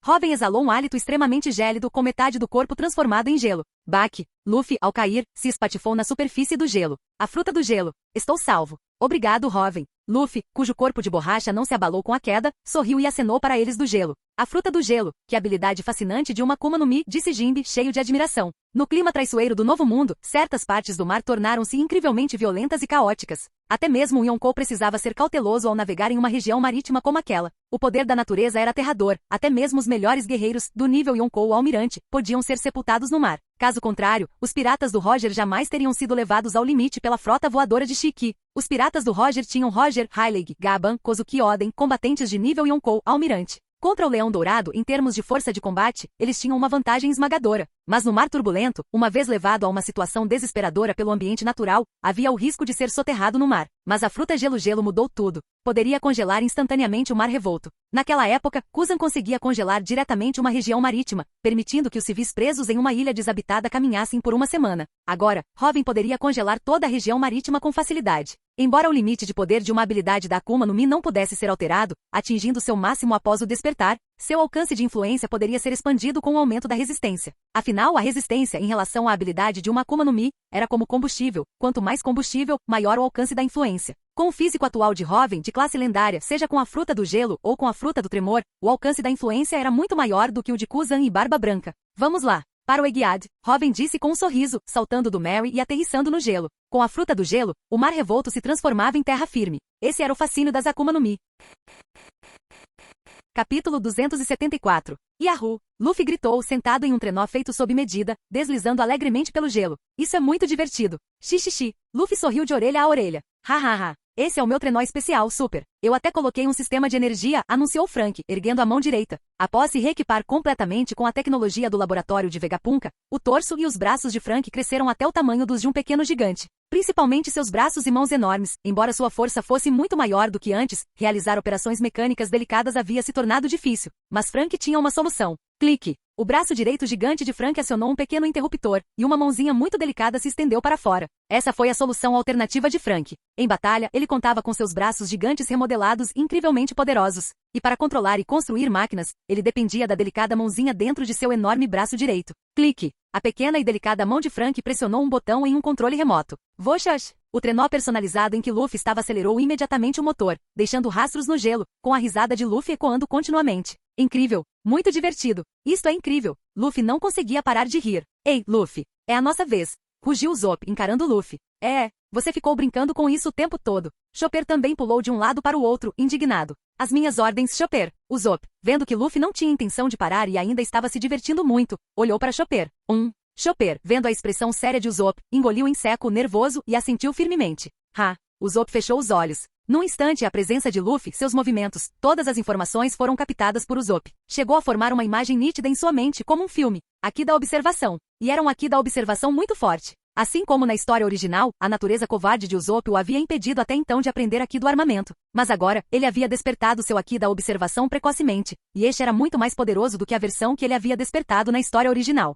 Robin exalou um hálito extremamente gélido com metade do corpo transformado em gelo. Baque! Luffy, ao cair, se espatifou na superfície do gelo. A fruta do gelo. Estou salvo. Obrigado, Robin. Luffy, cujo corpo de borracha não se abalou com a queda, sorriu e acenou para eles do gelo. A fruta do gelo, que habilidade fascinante de uma Akuma no Mi, disse Jimby, cheio de admiração. No clima traiçoeiro do Novo Mundo, certas partes do mar tornaram-se incrivelmente violentas e caóticas. Até mesmo o Yonkou precisava ser cauteloso ao navegar em uma região marítima como aquela. O poder da natureza era aterrador, até mesmo os melhores guerreiros, do nível Yonkou almirante, podiam ser sepultados no mar. Caso contrário, os piratas do Roger jamais teriam sido levados ao limite pela frota voadora de Shiki. Os piratas do Roger tinham Roger, Hyleg, Gaban, Kozuki Oden, combatentes de nível Yonkou almirante. Contra o Leão Dourado, em termos de força de combate, eles tinham uma vantagem esmagadora. Mas no mar turbulento, uma vez levado a uma situação desesperadora pelo ambiente natural, havia o risco de ser soterrado no mar. Mas a fruta gelo-gelo mudou tudo. Poderia congelar instantaneamente o mar revolto. Naquela época, Kuzan conseguia congelar diretamente uma região marítima, permitindo que os civis presos em uma ilha desabitada caminhassem por uma semana. Agora, Robin poderia congelar toda a região marítima com facilidade. Embora o limite de poder de uma habilidade da Akuma no Mi não pudesse ser alterado, atingindo seu máximo após o despertar, seu alcance de influência poderia ser expandido com o aumento da resistência. Afinal, a resistência em relação à habilidade de uma Akuma no Mi era como combustível. Quanto mais combustível, maior o alcance da influência. Com o físico atual de Robin, de classe lendária, seja com a fruta do gelo ou com a fruta do tremor, o alcance da influência era muito maior do que o de Kuzan e Barba Branca. Vamos lá! Para o Eguiad, Robin disse com um sorriso, saltando do Mary e aterrissando no gelo. Com a fruta do gelo, o mar revolto se transformava em terra firme. Esse era o fascínio das Akuma no Mi. Capítulo 274. Yahoo! Luffy gritou, sentado em um trenó feito sob medida, deslizando alegremente pelo gelo. Isso é muito divertido. Xixixi. Luffy sorriu de orelha a orelha. Hahaha. Esse é o meu trenó especial, Super. Eu até coloquei um sistema de energia, anunciou Frank, erguendo a mão direita. Após se reequipar completamente com a tecnologia do laboratório de Vegapunk, o torso e os braços de Frank cresceram até o tamanho dos de um pequeno gigante. Principalmente seus braços e mãos enormes. Embora sua força fosse muito maior do que antes, realizar operações mecânicas delicadas havia se tornado difícil. Mas Frank tinha uma solução. Clique. O braço direito gigante de Frank acionou um pequeno interruptor, e uma mãozinha muito delicada se estendeu para fora. Essa foi a solução alternativa de Frank. Em batalha, ele contava com seus braços gigantes remodelados incrivelmente poderosos. E para controlar e construir máquinas, ele dependia da delicada mãozinha dentro de seu enorme braço direito. Clique. A pequena e delicada mão de Frank pressionou um botão em um controle remoto. Voxax! O trenó personalizado em que Luffy estava acelerou imediatamente o motor, deixando rastros no gelo, com a risada de Luffy ecoando continuamente. Incrível! Muito divertido! Isto é incrível! Luffy não conseguia parar de rir. Ei, Luffy! É a nossa vez! Rugiu Usopp encarando Luffy. Você ficou brincando com isso o tempo todo. Chopper também pulou de um lado para o outro, indignado. As minhas ordens, Chopper. Usopp, vendo que Luffy não tinha intenção de parar e ainda estava se divertindo muito, olhou para Chopper. Chopper, vendo a expressão séria de Usopp, engoliu em seco, nervoso, e assentiu firmemente. Usopp fechou os olhos. Num instante, a presença de Luffy, seus movimentos, todas as informações foram captadas por Usopp. Chegou a formar uma imagem nítida em sua mente, como um filme. Aqui da observação. E era um aqui da observação muito forte. Assim como na história original, a natureza covarde de Usopp o havia impedido até então de aprender aqui do armamento. Mas agora, ele havia despertado seu aqui da observação precocemente, e este era muito mais poderoso do que a versão que ele havia despertado na história original.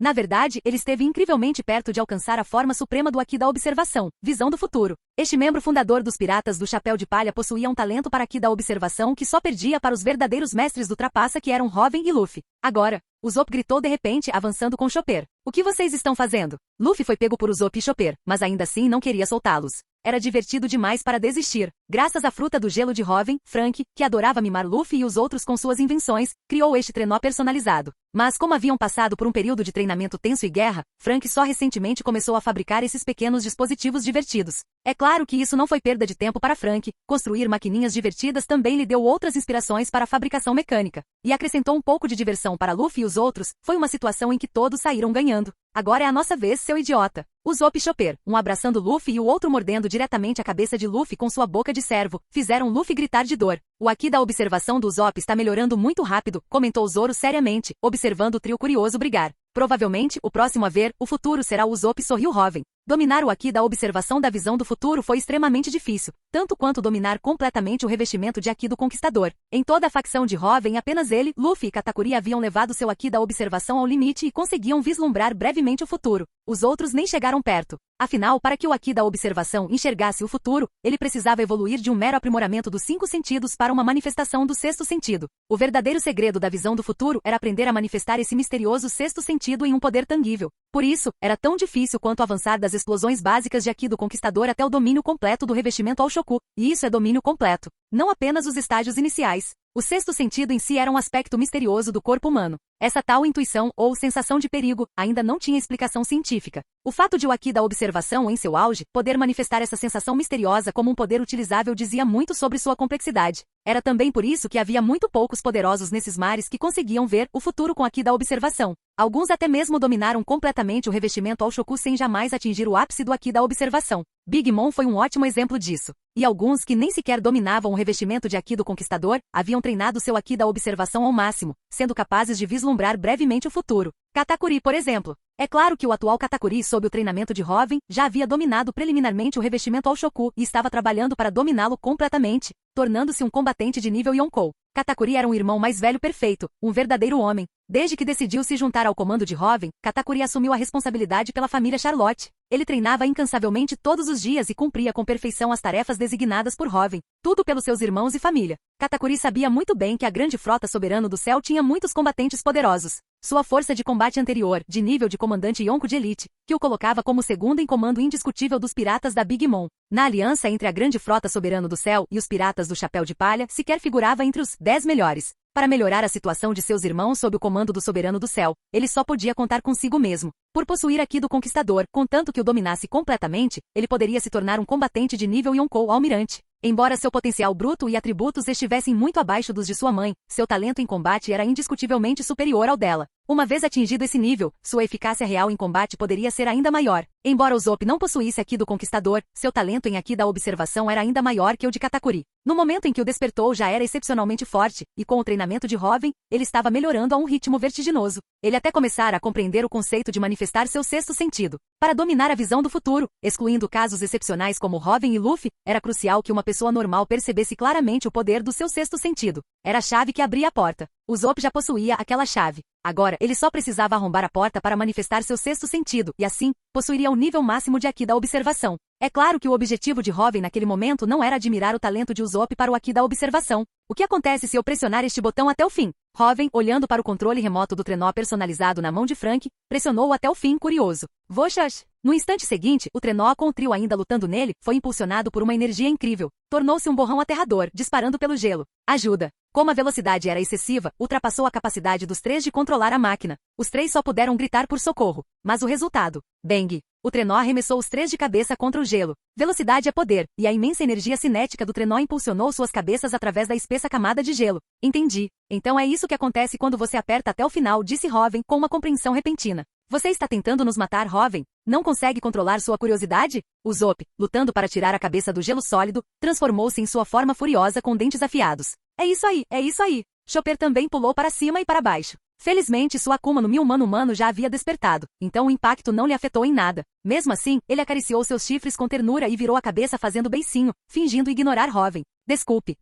Na verdade, ele esteve incrivelmente perto de alcançar a forma suprema do aqui da observação, visão do futuro. Este membro fundador dos Piratas do Chapéu de Palha possuía um talento para aqui da observação que só perdia para os verdadeiros mestres do trapaça que eram Robin e Luffy. Agora, Usopp gritou de repente, avançando com Chopper. O que vocês estão fazendo? Luffy foi pego por Usopp e Chopper, mas ainda assim não queria soltá-los. Era divertido demais para desistir. Graças à fruta do gelo de Robin, Frank, que adorava mimar Luffy e os outros com suas invenções, criou este trenó personalizado. Mas como haviam passado por um período de treinamento tenso e guerra, Frank só recentemente começou a fabricar esses pequenos dispositivos divertidos. É claro que isso não foi perda de tempo para Frank. Construir maquininhas divertidas também lhe deu outras inspirações para a fabricação mecânica. E acrescentou um pouco de diversão para Luffy e os outros. Foi uma situação em que todos saíram ganhando. Agora é a nossa vez, seu idiota. Usopp e Chopper, um abraçando Luffy e o outro mordendo diretamente a cabeça de Luffy com sua boca de cervo, fizeram Luffy gritar de dor. O aqui da observação do Usopp está melhorando muito rápido, comentou Zoro seriamente, observando o trio curioso brigar. Provavelmente, o próximo a ver, o futuro será o Usopp, sorriu Robin. Dominar o aqui da observação da visão do futuro foi extremamente difícil, tanto quanto dominar completamente o revestimento de aqui do Conquistador. Em toda a facção de Robin, apenas ele, Luffy e Katakuri haviam levado seu aqui da observação ao limite e conseguiam vislumbrar brevemente o futuro. Os outros nem chegaram perto. Afinal, para que o aqui da observação enxergasse o futuro, ele precisava evoluir de um mero aprimoramento dos 5 sentidos para uma manifestação do 6º sentido. O verdadeiro segredo da visão do futuro era aprender a manifestar esse misterioso 6º sentido em um poder tangível. Por isso, era tão difícil quanto avançar das explosões básicas de aqui do Conquistador até o domínio completo do revestimento ao Shoku. E isso é domínio completo. Não apenas os estágios iniciais. O 6º sentido em si era um aspecto misterioso do corpo humano. Essa tal intuição, ou sensação de perigo, ainda não tinha explicação científica. O fato de o aqui da observação, em seu auge, poder manifestar essa sensação misteriosa como um poder utilizável dizia muito sobre sua complexidade. Era também por isso que havia muito poucos poderosos nesses mares que conseguiam ver o futuro com aqui da observação. Alguns até mesmo dominaram completamente o revestimento ao Shoku sem jamais atingir o ápice do aqui da observação. Big Mom foi um ótimo exemplo disso. E alguns que nem sequer dominavam o revestimento de aqui do Conquistador, haviam treinado seu aqui da observação ao máximo, sendo capazes de vislumbrar brevemente o futuro. Katakuri, por exemplo. É claro que o atual Katakuri, sob o treinamento de Robin, já havia dominado preliminarmente o revestimento ao Shoku e estava trabalhando para dominá-lo completamente, tornando-se um combatente de nível Yonkou. Katakuri era um irmão mais velho perfeito, um verdadeiro homem. Desde que decidiu se juntar ao comando de Robin, Katakuri assumiu a responsabilidade pela família Charlotte. Ele treinava incansavelmente todos os dias e cumpria com perfeição as tarefas designadas por Robin, tudo pelos seus irmãos e família. Katakuri sabia muito bem que a grande frota soberana do céu tinha muitos combatentes poderosos. Sua força de combate anterior, de nível de comandante Yonko de elite, que o colocava como segundo em comando indiscutível dos piratas da Big Mom. Na aliança entre a grande frota soberana do céu e os piratas do Chapéu de Palha, sequer figurava entre os 10 melhores. Para melhorar a situação de seus irmãos sob o comando do Soberano do Céu, ele só podia contar consigo mesmo. Por possuir aqui do Conquistador, contanto que o dominasse completamente, ele poderia se tornar um combatente de nível Yonkou almirante. Embora seu potencial bruto e atributos estivessem muito abaixo dos de sua mãe, seu talento em combate era indiscutivelmente superior ao dela. Uma vez atingido esse nível, sua eficácia real em combate poderia ser ainda maior. Embora Usopp não possuísse aqui do Conquistador, seu talento em aqui da observação era ainda maior que o de Katakuri. No momento em que o despertou já era excepcionalmente forte, e com o treinamento de Robin, ele estava melhorando a um ritmo vertiginoso. Ele até começara a compreender o conceito de manifestar seu 6º sentido. Para dominar a visão do futuro, excluindo casos excepcionais como Robin e Luffy, era crucial que uma pessoa normal percebesse claramente o poder do seu 6º sentido. Era a chave que abria a porta. Usopp já possuía aquela chave. Agora, ele só precisava arrombar a porta para manifestar seu 6º sentido, e assim, possuiria o nível máximo de aqui da observação. É claro que o objetivo de Robin naquele momento não era admirar o talento de Usopp para o aqui da observação. O que acontece se eu pressionar este botão até o fim? Robin, olhando para o controle remoto do trenó personalizado na mão de Frank, pressionou-o até o fim curioso. Voxas! No instante seguinte, o trenó com o trio ainda lutando nele, foi impulsionado por uma energia incrível. Tornou-se um borrão aterrador, disparando pelo gelo. Ajuda! Como a velocidade era excessiva, ultrapassou a capacidade dos três de controlar a máquina. Os três só puderam gritar por socorro. Mas o resultado? Bang! O trenó arremessou os três de cabeça contra o gelo. Velocidade é poder, e a imensa energia cinética do trenó impulsionou suas cabeças através da espessa camada de gelo. Entendi. Então é isso que acontece quando você aperta até o final, disse Hoven com uma compreensão repentina. Você está tentando nos matar, Hoven? Não consegue controlar sua curiosidade? O Zop, lutando para tirar a cabeça do gelo sólido, transformou-se em sua forma furiosa com dentes afiados. É isso aí, é isso aí. Chopper também pulou para cima e para baixo. Felizmente sua Akuma no Mi humano já havia despertado, então o impacto não lhe afetou em nada. Mesmo assim, ele acariciou seus chifres com ternura e virou a cabeça fazendo beicinho, fingindo ignorar Hoven. Desculpe,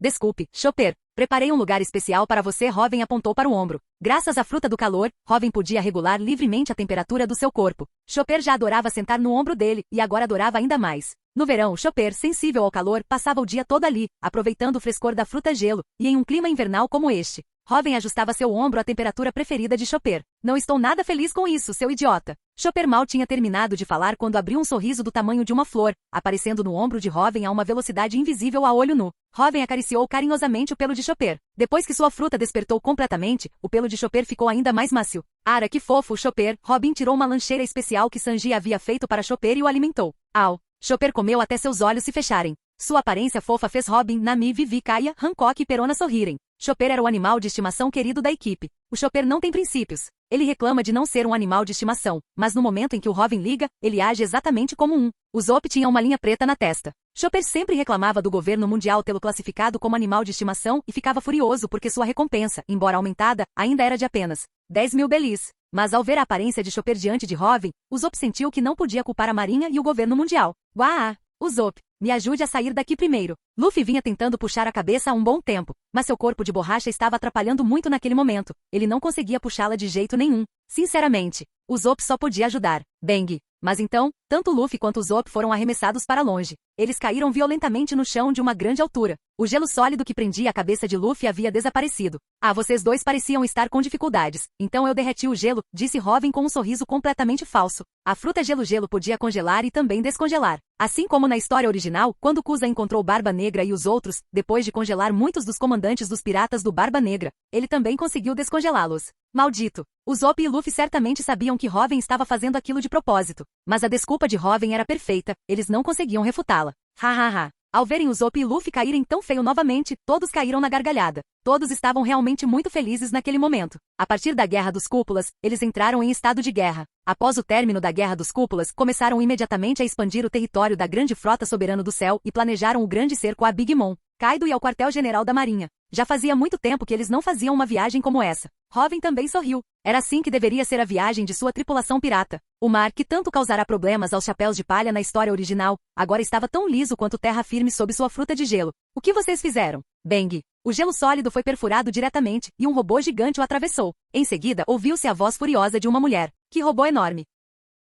Chopper. Preparei um lugar especial para você, Hoven apontou para o ombro. Graças à fruta do calor, Hoven podia regular livremente a temperatura do seu corpo. Chopper já adorava sentar no ombro dele, e agora adorava ainda mais. No verão, Chopper, sensível ao calor, passava o dia todo ali, aproveitando o frescor da fruta gelo, e em um clima invernal como este. Hoven ajustava seu ombro à temperatura preferida de Chopper. Não estou nada feliz com isso, seu idiota. Chopper mal tinha terminado de falar quando abriu um sorriso do tamanho de uma flor, aparecendo no ombro de Hoven a uma velocidade invisível a olho nu. Hoven acariciou carinhosamente o pelo de Chopper. Depois que sua fruta despertou completamente, o pelo de Chopper ficou ainda mais macio. Ara, que fofo, Chopper. Robin tirou uma lancheira especial que Sanji havia feito para Chopper e o alimentou. Au! Chopper comeu até seus olhos se fecharem. Sua aparência fofa fez Robin, Nami, Vivi, Kaia, Hancock e Perona sorrirem. Chopper era o animal de estimação querido da equipe. O Chopper não tem princípios. Ele reclama de não ser um animal de estimação, mas no momento em que o Hoven liga, ele age exatamente como um. O Zop tinha uma linha preta na testa. Chopper sempre reclamava do governo mundial tê-lo classificado como animal de estimação e ficava furioso porque sua recompensa, embora aumentada, ainda era de apenas 10.000 belis. Mas ao ver a aparência de Chopper diante de Hoven, o Zop sentiu que não podia culpar a marinha e o governo mundial. Uau! O Zop, me ajude a sair daqui primeiro. Luffy vinha tentando puxar a cabeça há um bom tempo, mas seu corpo de borracha estava atrapalhando muito naquele momento. Ele não conseguia puxá-la de jeito nenhum. Sinceramente, o Zop só podia ajudar. Bang! Mas então, tanto Luffy quanto o Zop foram arremessados para longe. Eles caíram violentamente no chão de uma grande altura. O gelo sólido que prendia a cabeça de Luffy havia desaparecido. Ah, vocês dois pareciam estar com dificuldades. Então eu derreti o gelo, disse Hoven com um sorriso completamente falso. A fruta gelo-gelo podia congelar e também descongelar. Assim como na história original, quando Kuza encontrou Barba Negra e os outros, depois de congelar muitos dos comandantes dos piratas do Barba Negra, ele também conseguiu descongelá-los. Maldito! O Zop e Luffy certamente sabiam que Hoven estava fazendo aquilo de propósito. Mas a desculpa de Hoven era perfeita, eles não conseguiam refutá-la. Ha. Ao verem o Zop e Luffy caírem tão feio novamente, todos caíram na gargalhada. Todos estavam realmente muito felizes naquele momento. A partir da Guerra dos Cúpulas, eles entraram em estado de guerra. Após o término da Guerra dos Cúpulas, começaram imediatamente a expandir o território da Grande Frota Soberana do Céu e planejaram o grande cerco a Big Mom, Kaido e ao quartel-general da Marinha. Já fazia muito tempo que eles não faziam uma viagem como essa. Hoven também sorriu. Era assim que deveria ser a viagem de sua tripulação pirata. O mar, que tanto causara problemas aos chapéus de palha na história original, agora estava tão liso quanto terra firme sob sua fruta de gelo. O que vocês fizeram? Bang! O gelo sólido foi perfurado diretamente, e um robô gigante o atravessou. Em seguida, ouviu-se a voz furiosa de uma mulher. Que robô enorme!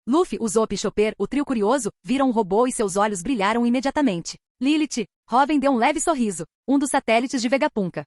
Luffy, Usopp e Chopper, o trio curioso, viram o robô e seus olhos brilharam imediatamente. Lilith! Hoven deu um leve sorriso. Um dos satélites de Vegapunk.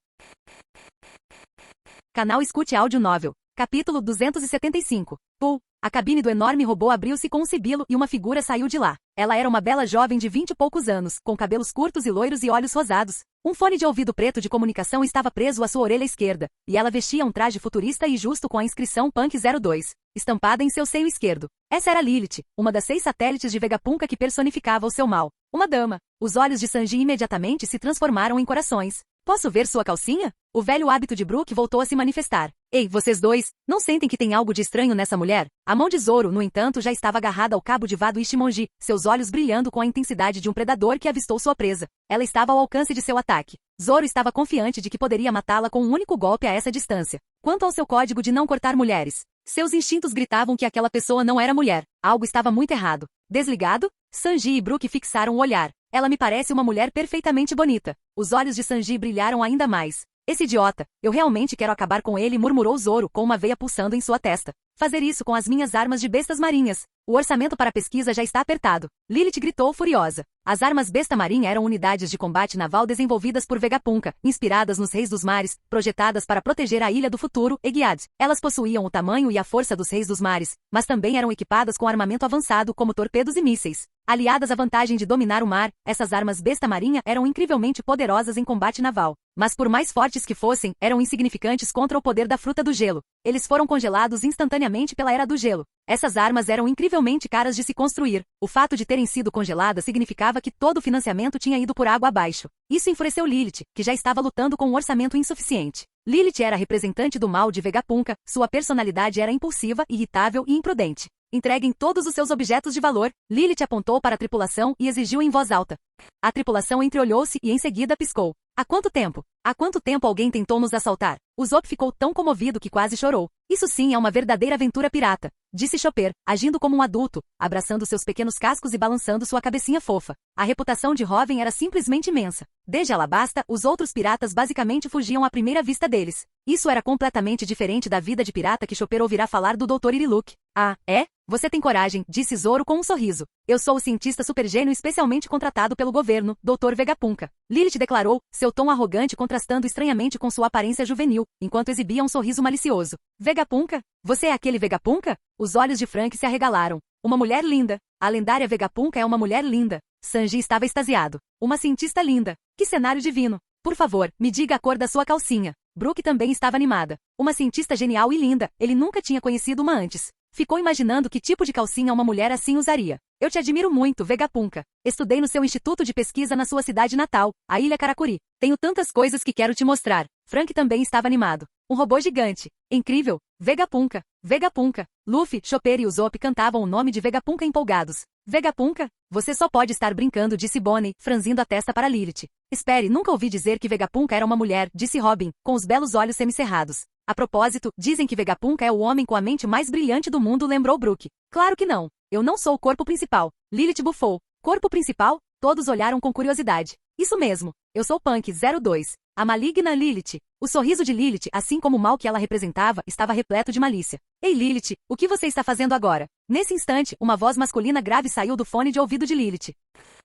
Canal Escute Áudio Novel. Capítulo 275. Pull. A cabine do enorme robô abriu-se com um sibilo e uma figura saiu de lá. Ela era uma bela jovem de 20 e poucos anos, com cabelos curtos e loiros e olhos rosados. Um fone de ouvido preto de comunicação estava preso à sua orelha esquerda, e ela vestia um traje futurista e justo com a inscrição Punk 02, estampada em seu seio esquerdo. Essa era Lilith, uma das 6 satélites de Vegapunk que personificava o seu mal. Uma dama. Os olhos de Sanji imediatamente se transformaram em corações. Posso ver sua calcinha? O velho hábito de Brook voltou a se manifestar. Ei, vocês dois, não sentem que tem algo de estranho nessa mulher? A mão de Zoro, no entanto, já estava agarrada ao cabo de Vado Ichimonji, seus olhos brilhando com a intensidade de um predador que avistou sua presa. Ela estava ao alcance de seu ataque. Zoro estava confiante de que poderia matá-la com um único golpe a essa distância. Quanto ao seu código de não cortar mulheres, seus instintos gritavam que aquela pessoa não era mulher. Algo estava muito errado. Desligado? Sanji e Brook fixaram o olhar. Ela me parece uma mulher perfeitamente bonita. Os olhos de Sanji brilharam ainda mais. Esse idiota, eu realmente quero acabar com ele, murmurou Zoro com uma veia pulsando em sua testa. fazer isso com as minhas armas de bestas marinhas. O orçamento para a pesquisa já está apertado. Lilith gritou furiosa. As armas besta marinha eram unidades de combate naval desenvolvidas por Vegapunk, inspiradas nos reis dos mares, projetadas para proteger a ilha do futuro, Egiad. Elas possuíam o tamanho e a força dos reis dos mares, mas também eram equipadas com armamento avançado como torpedos e mísseis. Aliadas à vantagem de dominar o mar, essas armas besta marinha eram incrivelmente poderosas em combate naval. Mas por mais fortes que fossem, eram insignificantes contra o poder da fruta do gelo. Eles foram congelados instantaneamente pela Era do Gelo. Essas armas eram incrivelmente caras de se construir. O fato de terem sido congeladas significava que todo o financiamento tinha ido por água abaixo. Isso enfureceu Lilith, que já estava lutando com um orçamento insuficiente. Lilith era a representante do mal de Vegapunk, sua personalidade era impulsiva, irritável e imprudente. Entreguem todos os seus objetos de valor. Lilith apontou para a tripulação e exigiu em voz alta. A tripulação entreolhou-se e em seguida piscou. Há quanto tempo? Há quanto tempo alguém tentou nos assaltar? Usopp ficou tão comovido que quase chorou. Isso sim é uma verdadeira aventura pirata, disse Chopper, agindo como um adulto, abraçando seus pequenos cascos e balançando sua cabecinha fofa. A reputação de Robin era simplesmente imensa. Desde Alabasta, os outros piratas basicamente fugiam à primeira vista deles. Isso era completamente diferente da vida de pirata que Chopper ouvirá falar do Dr. Iriluk. Ah, é? Você tem coragem, disse Zoro com um sorriso. Eu sou o cientista supergênio especialmente contratado pelo governo, Dr. Vegapunk. Lilith declarou, seu tom arrogante contrastando estranhamente com sua aparência juvenil, enquanto exibia um sorriso malicioso. Vegapunk? Você é aquele Vegapunk? Os olhos de Frank se arregalaram. Uma mulher linda. A lendária Vegapunk é uma mulher linda. Sanji estava extasiado. Uma cientista linda. Que cenário divino. Por favor, me diga a cor da sua calcinha. Brooke também estava animada. Uma cientista genial e linda. Ele nunca tinha conhecido uma antes. Ficou imaginando que tipo de calcinha uma mulher assim usaria. Eu te admiro muito, Vegapunk. Estudei no seu instituto de pesquisa na sua cidade natal, a Ilha Karakuri. Tenho tantas coisas que quero te mostrar. Frank também estava animado. Um robô gigante. Incrível. Vegapunk. Vegapunk. Luffy, Chopper e Usopp cantavam o nome de Vegapunk empolgados. Vegapunk? Você só pode estar brincando, disse Bonnie, franzindo a testa para Lilith. Espere, nunca ouvi dizer que Vegapunk era uma mulher, disse Robin, com os belos olhos semicerrados. A propósito, dizem que Vegapunk é o homem com a mente mais brilhante do mundo, lembrou Brook. Claro que não. Eu não sou o corpo principal. Lilith bufou. Corpo principal? Todos olharam com curiosidade. Isso mesmo. Eu sou Punk 02. A maligna Lilith. O sorriso de Lilith, assim como o mal que ela representava, estava repleto de malícia. Ei Lilith, o que você está fazendo agora? Nesse instante, uma voz masculina grave saiu do fone de ouvido de Lilith.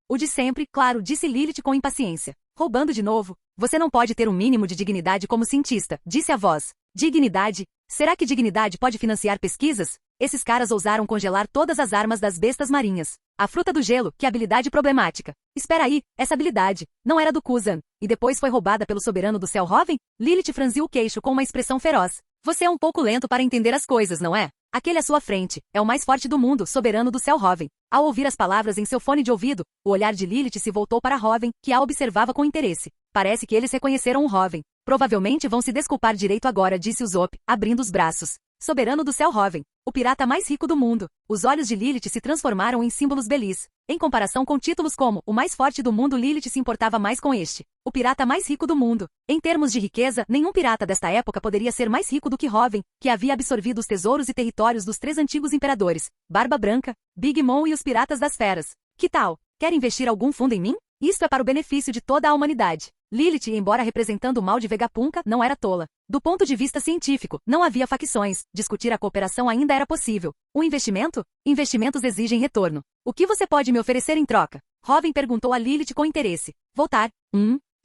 O de sempre, claro, disse Lilith com impaciência. Roubando de novo? Você não pode ter um mínimo de dignidade como cientista, disse a voz. Dignidade? Será que dignidade pode financiar pesquisas? Esses caras ousaram congelar todas as armas das bestas marinhas. A fruta do gelo, que habilidade problemática. Espera aí, essa habilidade não era do Kuzan, e depois foi roubada pelo soberano do céu Robin? Lilith franziu o queixo com uma expressão feroz. Você é um pouco lento para entender as coisas, não é? Aquele à sua frente é o mais forte do mundo, soberano do céu Robin. Ao ouvir as palavras em seu fone de ouvido, o olhar de Lilith se voltou para Robin, que a observava com interesse. Parece que eles reconheceram o Robin. Provavelmente vão se desculpar direito agora, disse Usopp, abrindo os braços. Soberano do céu Robin, o pirata mais rico do mundo. Os olhos de Lilith se transformaram em símbolos belis. Em comparação com títulos como o mais forte do mundo, Lilith se importava mais com este. O pirata mais rico do mundo. Em termos de riqueza, nenhum pirata desta época poderia ser mais rico do que Robin, que havia absorvido os tesouros e territórios dos 3 antigos imperadores, Barba Branca, Big Mom e os piratas das feras. Que tal? Quer investir algum fundo em mim? Isto é para o benefício de toda a humanidade. Lilith, embora representando o mal de Vegapunk, não era tola. Do ponto de vista científico, não havia facções, discutir a cooperação ainda era possível. Um investimento? Investimentos exigem retorno. O que você pode me oferecer em troca? Robin perguntou a Lilith com interesse. Voltar.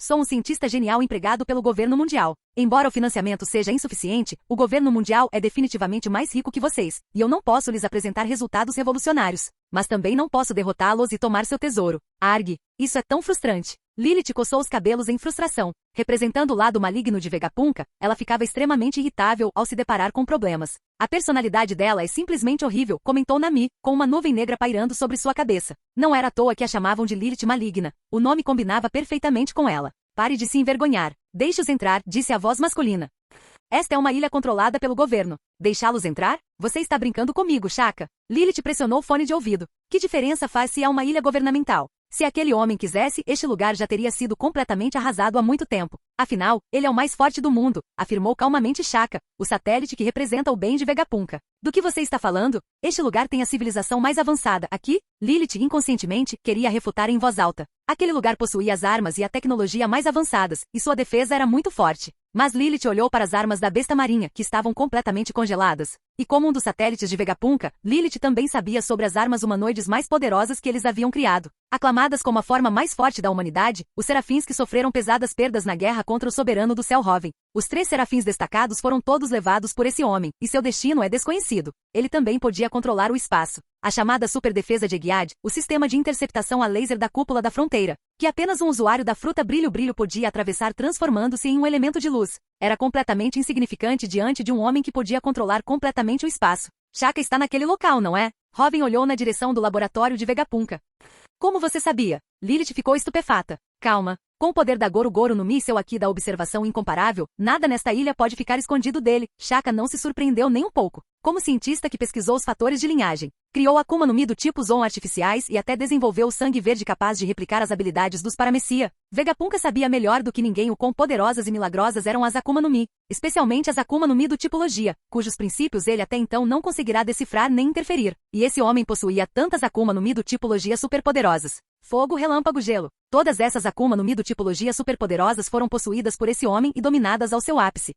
Sou um cientista genial empregado pelo governo mundial. Embora o financiamento seja insuficiente, o governo mundial é definitivamente mais rico que vocês, e eu não posso lhes apresentar resultados revolucionários. Mas também não posso derrotá-los e tomar seu tesouro. Arg, isso é tão frustrante. Lilith coçou os cabelos em frustração. Representando o lado maligno de Vegapunk, ela ficava extremamente irritável ao se deparar com problemas. A personalidade dela é simplesmente horrível, comentou Nami, com uma nuvem negra pairando sobre sua cabeça. Não era à toa que a chamavam de Lilith maligna. O nome combinava perfeitamente com ela. Pare de se envergonhar. Deixe-os entrar, disse a voz masculina. Esta é uma ilha controlada pelo governo. Deixá-los entrar? Você está brincando comigo, Chaka. Lilith pressionou o fone de ouvido. Que diferença faz se é uma ilha governamental? Se aquele homem quisesse, este lugar já teria sido completamente arrasado há muito tempo. Afinal, ele é o mais forte do mundo, afirmou calmamente Chaka, o satélite que representa o bem de Vegapunk. Do que você está falando? Este lugar tem a civilização mais avançada. Aqui, Lilith inconscientemente queria refutar em voz alta. Aquele lugar possuía as armas e a tecnologia mais avançadas, e sua defesa era muito forte. Mas Lilith olhou para as armas da besta marinha, que estavam completamente congeladas. E como um dos satélites de Vegapunk, Lilith também sabia sobre as armas humanoides mais poderosas que eles haviam criado. Aclamadas como a forma mais forte da humanidade, os serafins que sofreram pesadas perdas na guerra contra o soberano do céu Hoven. Os 3 serafins destacados foram todos levados por esse homem, e seu destino é desconhecido. Ele também podia controlar o espaço. A chamada super defesa de Egiad, o sistema de interceptação a laser da cúpula da fronteira, que apenas um usuário da fruta brilho-brilho podia atravessar transformando-se em um elemento de luz, era completamente insignificante diante de um homem que podia controlar completamente o espaço. Shaka está naquele local, não é? Hoven olhou na direção do laboratório de Vegapunk. Como você sabia? Lilith ficou estupefata. Calma. Com o poder da Goro Goro no míssel aqui da observação incomparável, nada nesta ilha pode ficar escondido dele. Shaka não se surpreendeu nem um pouco. Como cientista que pesquisou os fatores de linhagem, criou Akuma no Mi do tipo Zoan artificiais e até desenvolveu o sangue verde capaz de replicar as habilidades dos Paramecia, Vegapunk sabia melhor do que ninguém o quão poderosas e milagrosas eram as Akuma no Mi, especialmente as Akuma no Mi do tipo Logia, cujos princípios ele até então não conseguirá decifrar nem interferir. E esse homem possuía tantas Akuma no Mi do tipo Logia superpoderosas. Fogo, relâmpago, gelo. Todas essas Akuma no Mi do tipo Logia superpoderosas foram possuídas por esse homem e dominadas ao seu ápice.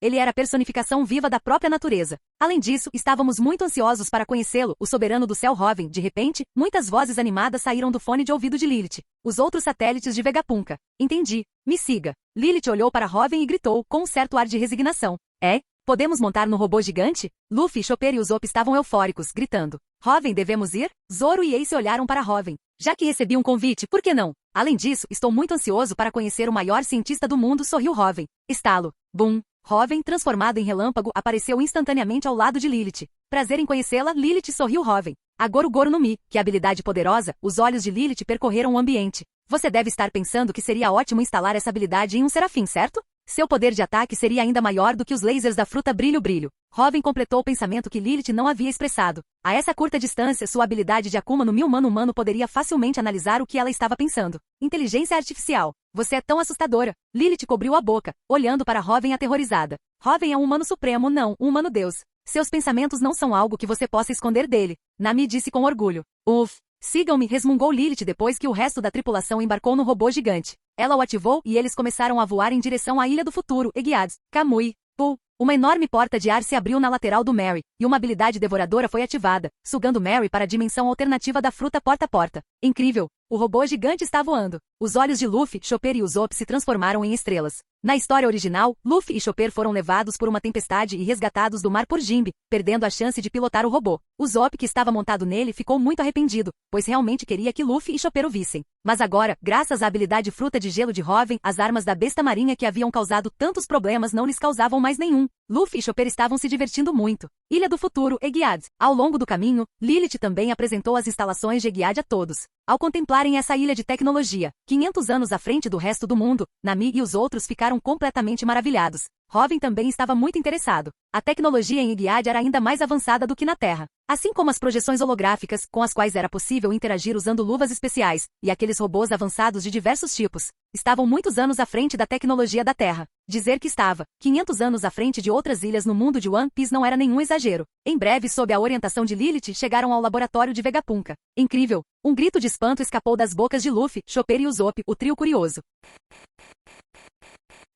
Ele era a personificação viva da própria natureza. Além disso, estávamos muito ansiosos para conhecê-lo, o soberano do céu Hoven. De repente, muitas vozes animadas saíram do fone de ouvido de Lilith. Os outros satélites de Vegapunk. Entendi. Me siga. Lilith olhou para Hoven e gritou, com um certo ar de resignação. É? Podemos montar no robô gigante? Luffy, Chopper e Usopp estavam eufóricos, gritando. Hoven, devemos ir? Zoro e Ace olharam para Hoven. Já que recebi um convite, por que não? Além disso, estou muito ansioso para conhecer o maior cientista do mundo, sorriu Hoven. Estalo. Boom. Hoven, transformado em relâmpago, apareceu instantaneamente ao lado de Lilith. Prazer em conhecê-la, Lilith, sorriu Hoven. A Goro Goro no Mi, que habilidade poderosa, os olhos de Lilith percorreram o ambiente. Você deve estar pensando que seria ótimo instalar essa habilidade em um serafim, certo? Seu poder de ataque seria ainda maior do que os lasers da fruta brilho-brilho. Hoven completou o pensamento que Lilith não havia expressado. A essa curta distância, sua habilidade de Akuma no Mi humano poderia facilmente analisar o que ela estava pensando. Inteligência artificial. Você é tão assustadora. Lilith cobriu a boca, olhando para Hoven aterrorizada. Hoven é um humano supremo, não, um humano deus. Seus pensamentos não são algo que você possa esconder dele. Nami disse com orgulho. Uff. Sigam-me, resmungou Lilith depois que o resto da tripulação embarcou no robô gigante. Ela o ativou e eles começaram a voar em direção à Ilha do Futuro, Egiad, Kamui, Pu. Uma enorme porta de ar se abriu na lateral do Mary, e uma habilidade devoradora foi ativada, sugando Mary para a dimensão alternativa da fruta porta a porta. Incrível! O robô gigante está voando. Os olhos de Luffy, Chopper e Usopp se transformaram em estrelas. Na história original, Luffy e Chopper foram levados por uma tempestade e resgatados do mar por Jinbe, perdendo a chance de pilotar o robô. Usopp, que estava montado nele, ficou muito arrependido, pois realmente queria que Luffy e Chopper o vissem. Mas agora, graças à habilidade fruta de gelo de Hoven, as armas da besta marinha que haviam causado tantos problemas não lhes causavam mais nenhum. Luffy e Chopper estavam se divertindo muito. Ilha do Futuro, Egiad. Ao longo do caminho, Lilith também apresentou as instalações de Egiad a todos. Ao contemplarem essa ilha de tecnologia, 500 anos à frente do resto do mundo, Nami e os outros ficaram completamente maravilhados. Hoven também estava muito interessado. A tecnologia em Egiad era ainda mais avançada do que na Terra. Assim como as projeções holográficas, com as quais era possível interagir usando luvas especiais, e aqueles robôs avançados de diversos tipos, estavam muitos anos à frente da tecnologia da Terra. Dizer que estava 500 anos à frente de outras ilhas no mundo de One Piece não era nenhum exagero. Em breve, sob a orientação de Lilith, chegaram ao laboratório de Vegapunk. Incrível! Um grito de espanto escapou das bocas de Luffy, Chopper e Usopp, o trio curioso.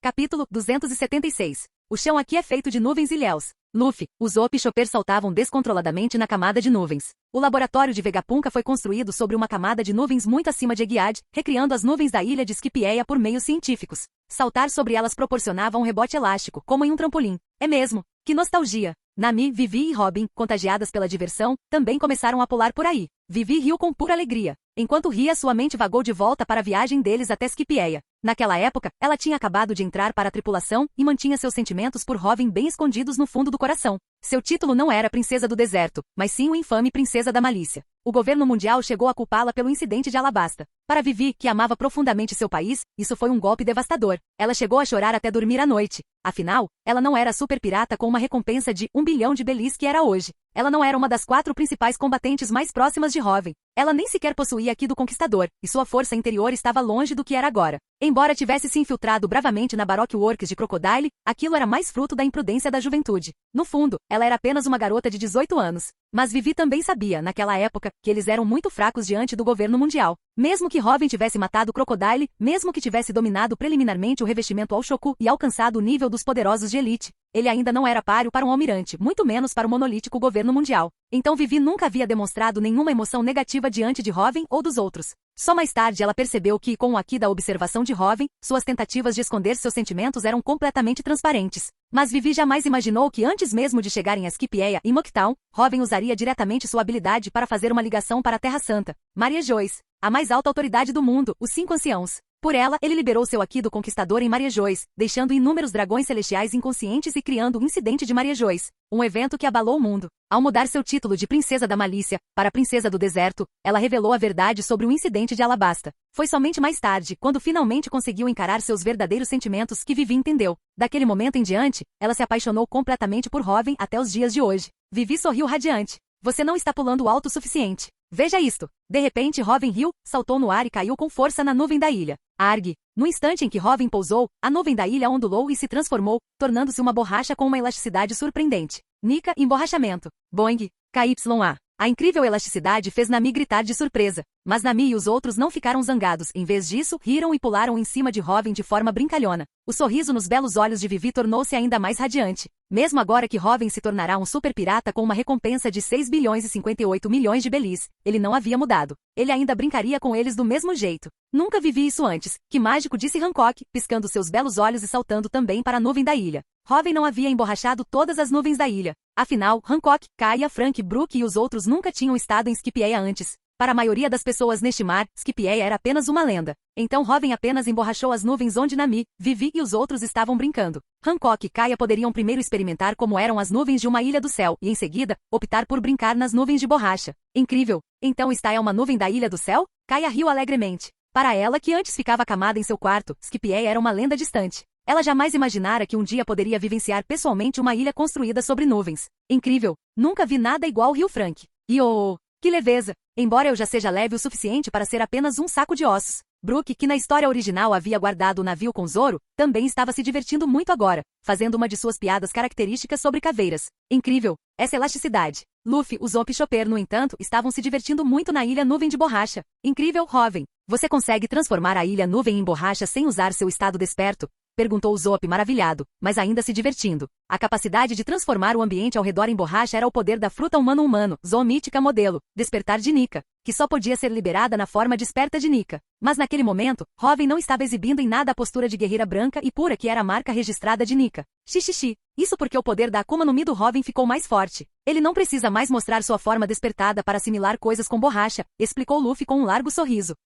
Capítulo 276. O chão aqui é feito de nuvens e ilhéus. Luffy, Usopp e Chopper saltavam descontroladamente na camada de nuvens. O laboratório de Vegapunk foi construído sobre uma camada de nuvens muito acima de Egiad, recriando as nuvens da ilha de Skipieia por meios científicos. Saltar sobre elas proporcionava um rebote elástico, como em um trampolim. É mesmo. Que nostalgia! Nami, Vivi e Robin, contagiadas pela diversão, também começaram a pular por aí. Vivi riu com pura alegria. Enquanto ria, sua mente vagou de volta para a viagem deles até Skipieia. Naquela época, ela tinha acabado de entrar para a tripulação e mantinha seus sentimentos por Robin bem escondidos no fundo do coração. Seu título não era Princesa do Deserto, mas sim o infame Princesa da Malícia. O governo mundial chegou a culpá-la pelo incidente de Alabasta. Para Vivi, que amava profundamente seu país, isso foi um golpe devastador. Ela chegou a chorar até dormir à noite. Afinal, ela não era a super pirata com uma recompensa de 1 bilhão de belis que era hoje. Ela não era uma das 4 principais combatentes mais próximas de Hoven. Ela nem sequer possuía Ki do Conquistador, e sua força interior estava longe do que era agora. Embora tivesse se infiltrado bravamente na Baroque Works de Crocodile, aquilo era mais fruto da imprudência da juventude. No fundo, ela era apenas uma garota de 18 anos. Mas Vivi também sabia, naquela época, que eles eram muito fracos diante do governo mundial. Mesmo que Robin tivesse matado Crocodile, mesmo que tivesse dominado preliminarmente o revestimento All-Shoku e alcançado o nível dos poderosos de elite, ele ainda não era páreo para um almirante, muito menos para o monolítico governo mundial. Então Vivi nunca havia demonstrado nenhuma emoção negativa diante de Robin ou dos outros. Só mais tarde ela percebeu que, com o aqui da observação de Robin, suas tentativas de esconder seus sentimentos eram completamente transparentes. Mas Vivi jamais imaginou que antes mesmo de chegarem a Skipjaea e Mocktown, Robin usaria diretamente sua habilidade para fazer uma ligação para a Terra Santa. Maria Joyce, a mais alta autoridade do mundo, os 5 anciãos. Por ela, ele liberou seu aqui do Conquistador em Maria Joyce, deixando inúmeros dragões celestiais inconscientes e criando o incidente de Maria Joyce, um evento que abalou o mundo. Ao mudar seu título de Princesa da Malícia para Princesa do Deserto, ela revelou a verdade sobre o incidente de Alabasta. Foi somente mais tarde, quando finalmente conseguiu encarar seus verdadeiros sentimentos, que Vivi entendeu. Daquele momento em diante, ela se apaixonou completamente por Robin até os dias de hoje. Vivi sorriu radiante. Você não está pulando alto o suficiente. Veja isto. De repente Robin riu, saltou no ar e caiu com força na nuvem da ilha. Arg. No instante em que Robin pousou, a nuvem da ilha ondulou e se transformou, tornando-se uma borracha com uma elasticidade surpreendente. Nika, emborrachamento. Boing. KYA. A incrível elasticidade fez Nami gritar de surpresa. Mas Nami e os outros não ficaram zangados. Em vez disso, riram e pularam em cima de Robin de forma brincalhona. O sorriso nos belos olhos de Vivi tornou-se ainda mais radiante. Mesmo agora que Robin se tornará um super pirata com uma recompensa de 6 bilhões e 58 milhões de belis, ele não havia mudado. Ele ainda brincaria com eles do mesmo jeito. Nunca vivi isso antes. Que mágico, disse Hancock, piscando seus belos olhos e saltando também para a nuvem da ilha. Robin não havia emborrachado todas as nuvens da ilha. Afinal, Hancock, Kaya, Frank, Brook e os outros nunca tinham estado em Skipjaea antes. Para a maioria das pessoas neste mar, Skipjaea era apenas uma lenda. Então Robin apenas emborrachou as nuvens onde Nami, Vivi e os outros estavam brincando. Hancock e Kaya poderiam primeiro experimentar como eram as nuvens de uma ilha do céu e, em seguida, optar por brincar nas nuvens de borracha. Incrível! Então esta é uma nuvem da ilha do céu? Kaya riu alegremente. Para ela, que antes ficava acamada em seu quarto, Skipjaea era uma lenda distante. Ela jamais imaginara que um dia poderia vivenciar pessoalmente uma ilha construída sobre nuvens. Incrível! Nunca vi nada igual, riu Frank. E oh, que leveza! Embora eu já seja leve o suficiente para ser apenas um saco de ossos. Brook, que na história original havia guardado o navio com Zoro, também estava se divertindo muito agora, fazendo uma de suas piadas características sobre caveiras. Incrível! Essa elasticidade. Luffy, Usopp e Chopper, no entanto, estavam se divertindo muito na ilha nuvem de borracha. Incrível, Robin! Você consegue transformar a ilha nuvem em borracha sem usar seu estado desperto? Perguntou Usopp maravilhado, mas ainda se divertindo. A capacidade de transformar o ambiente ao redor em borracha era o poder da fruta humano-humano, zoomítica modelo, despertar de Nika, que só podia ser liberada na forma desperta de Nika. Mas naquele momento, Robin não estava exibindo em nada a postura de guerreira branca e pura que era a marca registrada de Nika. Xixixi. Isso porque o poder da Akuma no Mi do Robin ficou mais forte. Ele não precisa mais mostrar sua forma despertada para assimilar coisas com borracha, explicou Luffy com um largo sorriso.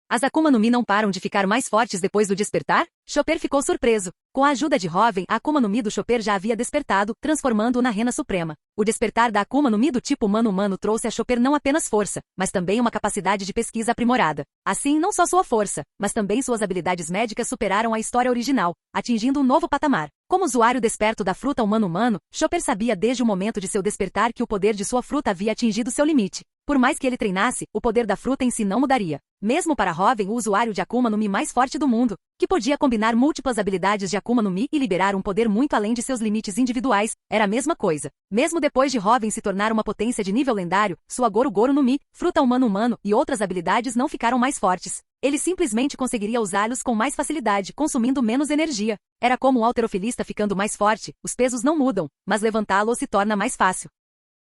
As Akuma no Mi não param de ficar mais fortes depois do despertar? Chopper ficou surpreso. Com a ajuda de Robin, a Akuma no Mi do Chopper já havia despertado, transformando-o na Rena Suprema. O despertar da Akuma no Mi do tipo humano-humano trouxe a Chopper não apenas força, mas também uma capacidade de pesquisa aprimorada. Assim, não só sua força, mas também suas habilidades médicas superaram a história original, atingindo um novo patamar. Como usuário desperto da fruta humano-humano, Chopper sabia desde o momento de seu despertar que o poder de sua fruta havia atingido seu limite. Por mais que ele treinasse, o poder da fruta em si não mudaria. Mesmo para Robin, o usuário de Akuma no Mi mais forte do mundo, que podia combinar múltiplas habilidades de Akuma no Mi e liberar um poder muito além de seus limites individuais, era a mesma coisa. Mesmo depois de Robin se tornar uma potência de nível lendário, sua Goro Goro no Mi, fruta humano-humano e outras habilidades não ficaram mais fortes. Ele simplesmente conseguiria usá-los com mais facilidade, consumindo menos energia. Era como um halterofilista ficando mais forte, os pesos não mudam, mas levantá-lo se torna mais fácil.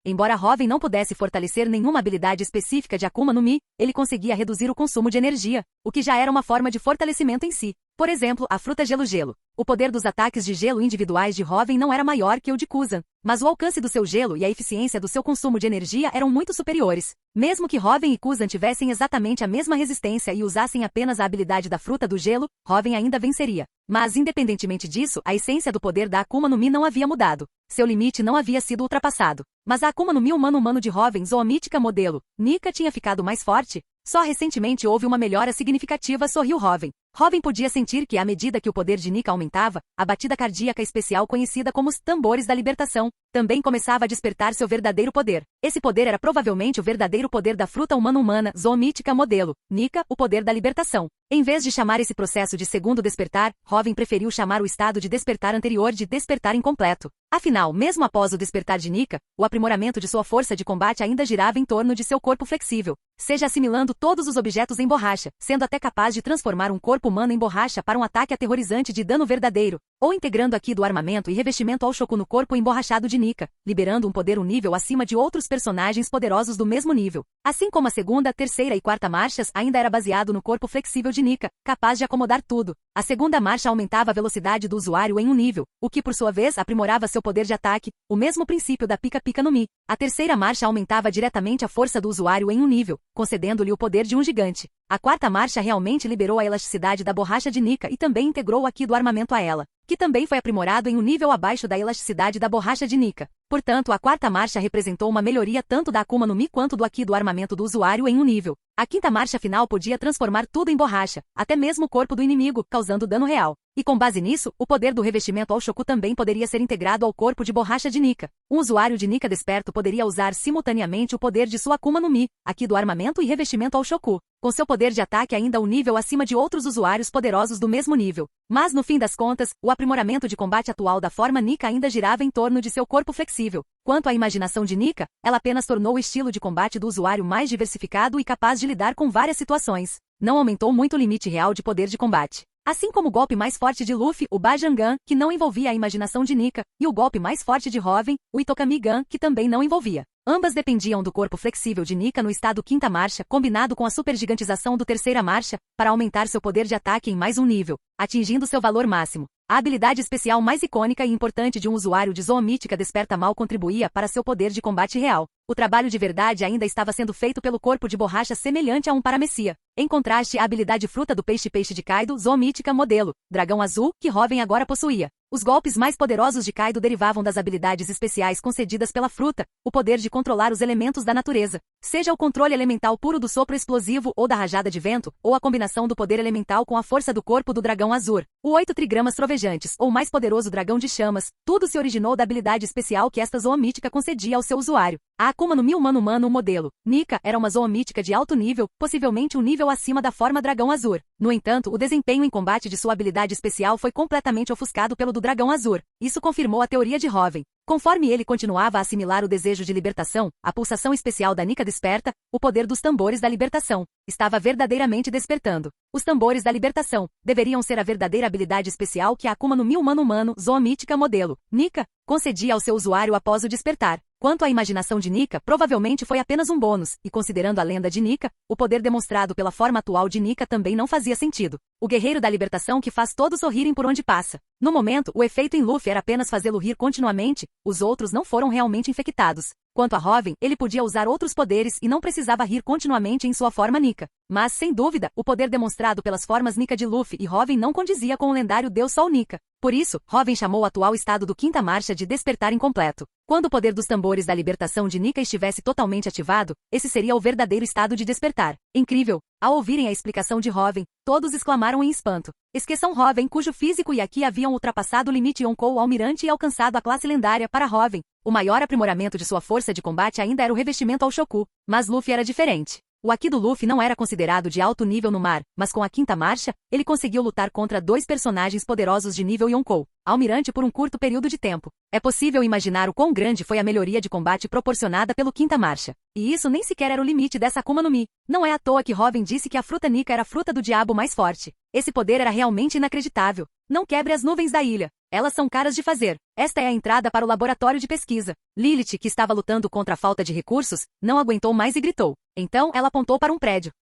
Embora Robin não pudesse fortalecer nenhuma habilidade específica de Akuma no Mi, ele conseguia reduzir o consumo de energia, o que já era uma forma de fortalecimento em si. Por exemplo, a fruta gelo-gelo. O poder dos ataques de gelo individuais de Robin não era maior que o de Kuzan, mas o alcance do seu gelo e a eficiência do seu consumo de energia eram muito superiores. Mesmo que Robin e Kuzan tivessem exatamente a mesma resistência e usassem apenas a habilidade da fruta do gelo, Robin ainda venceria. Mas, independentemente disso, a essência do poder da Akuma no Mi não havia mudado. Seu limite não havia sido ultrapassado. Mas a Akuma no Mi humano-humano de Robin, zoomítica modelo, Nika, tinha ficado mais forte? Só recentemente houve uma melhora significativa, sorriu Robin. Robin podia sentir que, à medida que o poder de Nika aumentava, a batida cardíaca especial conhecida como os tambores da libertação também começava a despertar seu verdadeiro poder. Esse poder era provavelmente o verdadeiro poder da fruta humana zoomítica modelo, Nika, o poder da libertação. Em vez de chamar esse processo de segundo despertar, Robin preferiu chamar o estado de despertar anterior de despertar incompleto. Afinal, mesmo após o despertar de Nika, o aprimoramento de sua força de combate ainda girava em torno de seu corpo flexível, seja assimilando todos os objetos em borracha, sendo até capaz de transformar um corpo humano em borracha para um ataque aterrorizante de dano verdadeiro, ou integrando aqui do armamento e revestimento ao Shoku no corpo emborrachado de Nika, liberando um poder um nível acima de outros personagens poderosos do mesmo nível. Assim como a segunda, terceira e quarta marchas ainda era baseado no corpo flexível de Nika, capaz de acomodar tudo. A segunda marcha aumentava a velocidade do usuário em um nível, o que por sua vez aprimorava seu poder de ataque, o mesmo princípio da pica-pica no Mi. A terceira marcha aumentava diretamente a força do usuário em um nível, concedendo-lhe o poder de um gigante. A quarta marcha realmente liberou a elasticidade da borracha de Nika e também integrou o Aqui do armamento a ela, que também foi aprimorado em um nível abaixo da elasticidade da borracha de Nika. Portanto, a quarta marcha representou uma melhoria tanto da Akuma no Mi quanto do Aqui do armamento do usuário em um nível. A quinta marcha final podia transformar tudo em borracha, até mesmo o corpo do inimigo, causando dano real. E com base nisso, o poder do revestimento ao Shoku também poderia ser integrado ao corpo de borracha de Nika. Um usuário de Nika desperto poderia usar simultaneamente o poder de sua Akuma no Mi, Aqui do armamento e revestimento ao Shoku, com seu poder de ataque ainda um nível acima de outros usuários poderosos do mesmo nível. Mas no fim das contas, o aprimoramento de combate atual da forma Nika ainda girava em torno de seu corpo flexível. Quanto à imaginação de Nika, ela apenas tornou o estilo de combate do usuário mais diversificado e capaz de lidar com várias situações. Não aumentou muito o limite real de poder de combate. Assim como o golpe mais forte de Luffy, o Bajangan, que não envolvia a imaginação de Nika, e o golpe mais forte de Robin, o Itokami-gan, que também não envolvia. Ambas dependiam do corpo flexível de Nika no estado quinta marcha, combinado com a supergigantização do terceira marcha, para aumentar seu poder de ataque em mais um nível, atingindo seu valor máximo. A habilidade especial mais icônica e importante de um usuário de zoomítica desperta mal contribuía para seu poder de combate real. O trabalho de verdade ainda estava sendo feito pelo corpo de borracha semelhante a um paramecia. Em contraste, a habilidade fruta do peixe-peixe de Kaido, zoomítica modelo, dragão azul, que Robin agora possuía. Os golpes mais poderosos de Kaido derivavam das habilidades especiais concedidas pela fruta, o poder de controlar os elementos da natureza, seja o controle elemental puro do sopro explosivo ou da rajada de vento, ou a combinação do poder elemental com a força do corpo do dragão azul. O 8 trigramas trovejantes, ou mais poderoso dragão de chamas, tudo se originou da habilidade especial que esta zoomítica concedia ao seu usuário. A Akuma no Mi humano modelo, Nika, era uma zoomítica de alto nível, possivelmente um nível acima da forma dragão azul. No entanto, o desempenho em combate de sua habilidade especial foi completamente ofuscado pelo do dragão azul. Isso confirmou a teoria de Robin. Conforme ele continuava a assimilar o desejo de libertação, a pulsação especial da Nika desperta, o poder dos tambores da libertação, estava verdadeiramente despertando. Os tambores da libertação deveriam ser a verdadeira habilidade especial que a Akuma no Mi humano zoomítica modelo, Nika, concedia ao seu usuário após o despertar. Quanto à imaginação de Nika, provavelmente foi apenas um bônus, e considerando a lenda de Nika, o poder demonstrado pela forma atual de Nika também não fazia sentido. O guerreiro da libertação que faz todos sorrirem por onde passa. No momento, o efeito em Luffy era apenas fazê-lo rir continuamente, os outros não foram realmente infectados. Quanto a Robin, ele podia usar outros poderes e não precisava rir continuamente em sua forma Nika. Mas, sem dúvida, o poder demonstrado pelas formas Nika de Luffy e Robin não condizia com o lendário Deus Sol Nika. Por isso, Robin chamou o atual estado do quinta marcha de despertar incompleto. Quando o poder dos tambores da libertação de Nika estivesse totalmente ativado, esse seria o verdadeiro estado de despertar. Incrível! Ao ouvirem a explicação de Robin, todos exclamaram em espanto. Esqueçam Robin, cujo físico e aqui haviam ultrapassado o limite Yonkou Almirante e alcançado a classe lendária para Robin. O maior aprimoramento de sua força de combate ainda era o revestimento ao Shoku, mas Luffy era diferente. O Aqui do Luffy não era considerado de alto nível no mar, mas com a quinta marcha, ele conseguiu lutar contra dois personagens poderosos de nível Yonkou, Almirante por um curto período de tempo. É possível imaginar o quão grande foi a melhoria de combate proporcionada pelo quinta marcha. E isso nem sequer era o limite dessa Akuma no Mi. Não é à toa que Robin disse que a fruta Nika era a fruta do diabo mais forte. Esse poder era realmente inacreditável. Não quebre as nuvens da ilha. Elas são caras de fazer. Esta é a entrada para o laboratório de pesquisa. Lilith, que estava lutando contra a falta de recursos, não aguentou mais e gritou. Então, ela apontou para um prédio.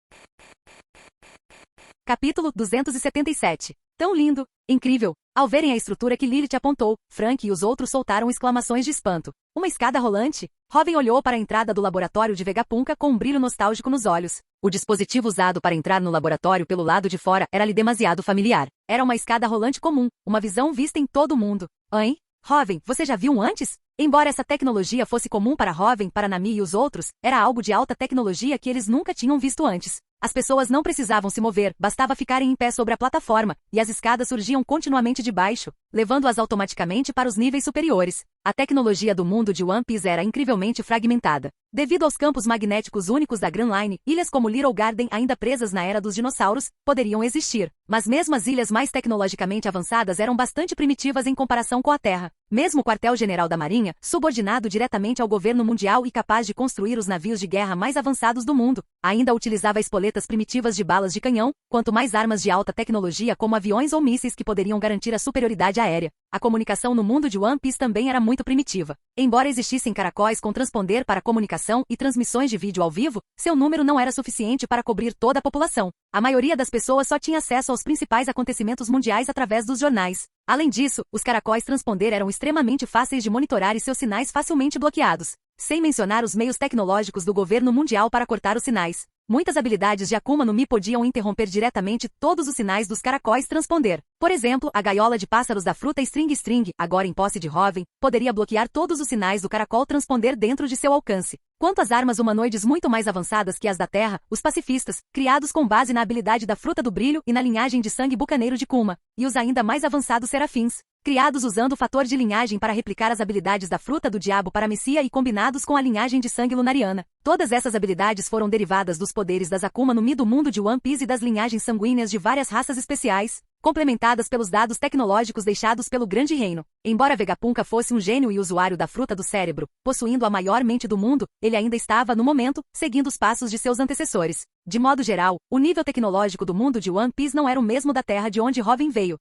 Capítulo 277. Tão lindo, incrível. Ao verem a estrutura que Lilith apontou, Frank e os outros soltaram exclamações de espanto. Uma escada rolante? Robin olhou para a entrada do laboratório de Vegapunk com um brilho nostálgico nos olhos. O dispositivo usado para entrar no laboratório pelo lado de fora era-lhe demasiado familiar. Era uma escada rolante comum, uma visão vista em todo o mundo. Hein? Robin, você já viu um antes? Embora essa tecnologia fosse comum para Robin, para Nami e os outros, era algo de alta tecnologia que eles nunca tinham visto antes. As pessoas não precisavam se mover, bastava ficarem em pé sobre a plataforma, e as escadas surgiam continuamente de baixo, levando-as automaticamente para os níveis superiores. A tecnologia do mundo de One Piece era incrivelmente fragmentada. Devido aos campos magnéticos únicos da Grand Line, ilhas como Little Garden, ainda presas na era dos dinossauros, poderiam existir. Mas mesmo as ilhas mais tecnologicamente avançadas eram bastante primitivas em comparação com a Terra. Mesmo o quartel-general da Marinha, subordinado diretamente ao governo mundial e capaz de construir os navios de guerra mais avançados do mundo, ainda utilizava espoletas primitivas de balas de canhão, quanto mais armas de alta tecnologia como aviões ou mísseis que poderiam garantir a superioridade aérea. A comunicação no mundo de One Piece também era muito primitiva. Embora existissem caracóis com transponder para comunicação e transmissões de vídeo ao vivo, seu número não era suficiente para cobrir toda a população. A maioria das pessoas só tinha acesso aos principais acontecimentos mundiais através dos jornais. Além disso, os caracóis transponder eram extremamente fáceis de monitorar e seus sinais facilmente bloqueados. Sem mencionar os meios tecnológicos do governo mundial para cortar os sinais. Muitas habilidades de Akuma no Mi podiam interromper diretamente todos os sinais dos caracóis transponder. Por exemplo, a gaiola de pássaros da fruta String String, agora em posse de Robin, poderia bloquear todos os sinais do caracol transponder dentro de seu alcance. Quanto às armas humanoides muito mais avançadas que as da Terra, os pacifistas, criados com base na habilidade da fruta do brilho e na linhagem de sangue bucaneiro de Kuma, e os ainda mais avançados serafins, criados usando o fator de linhagem para replicar as habilidades da fruta do diabo para Messia e combinados com a linhagem de sangue lunariana. Todas essas habilidades foram derivadas dos poderes das Akuma no Mi do mundo de One Piece e das linhagens sanguíneas de várias raças especiais, complementadas pelos dados tecnológicos deixados pelo Grande Reino. Embora Vegapunk fosse um gênio e usuário da fruta do cérebro, possuindo a maior mente do mundo, ele ainda estava, no momento, seguindo os passos de seus antecessores. De modo geral, o nível tecnológico do mundo de One Piece não era o mesmo da Terra de onde Robin veio.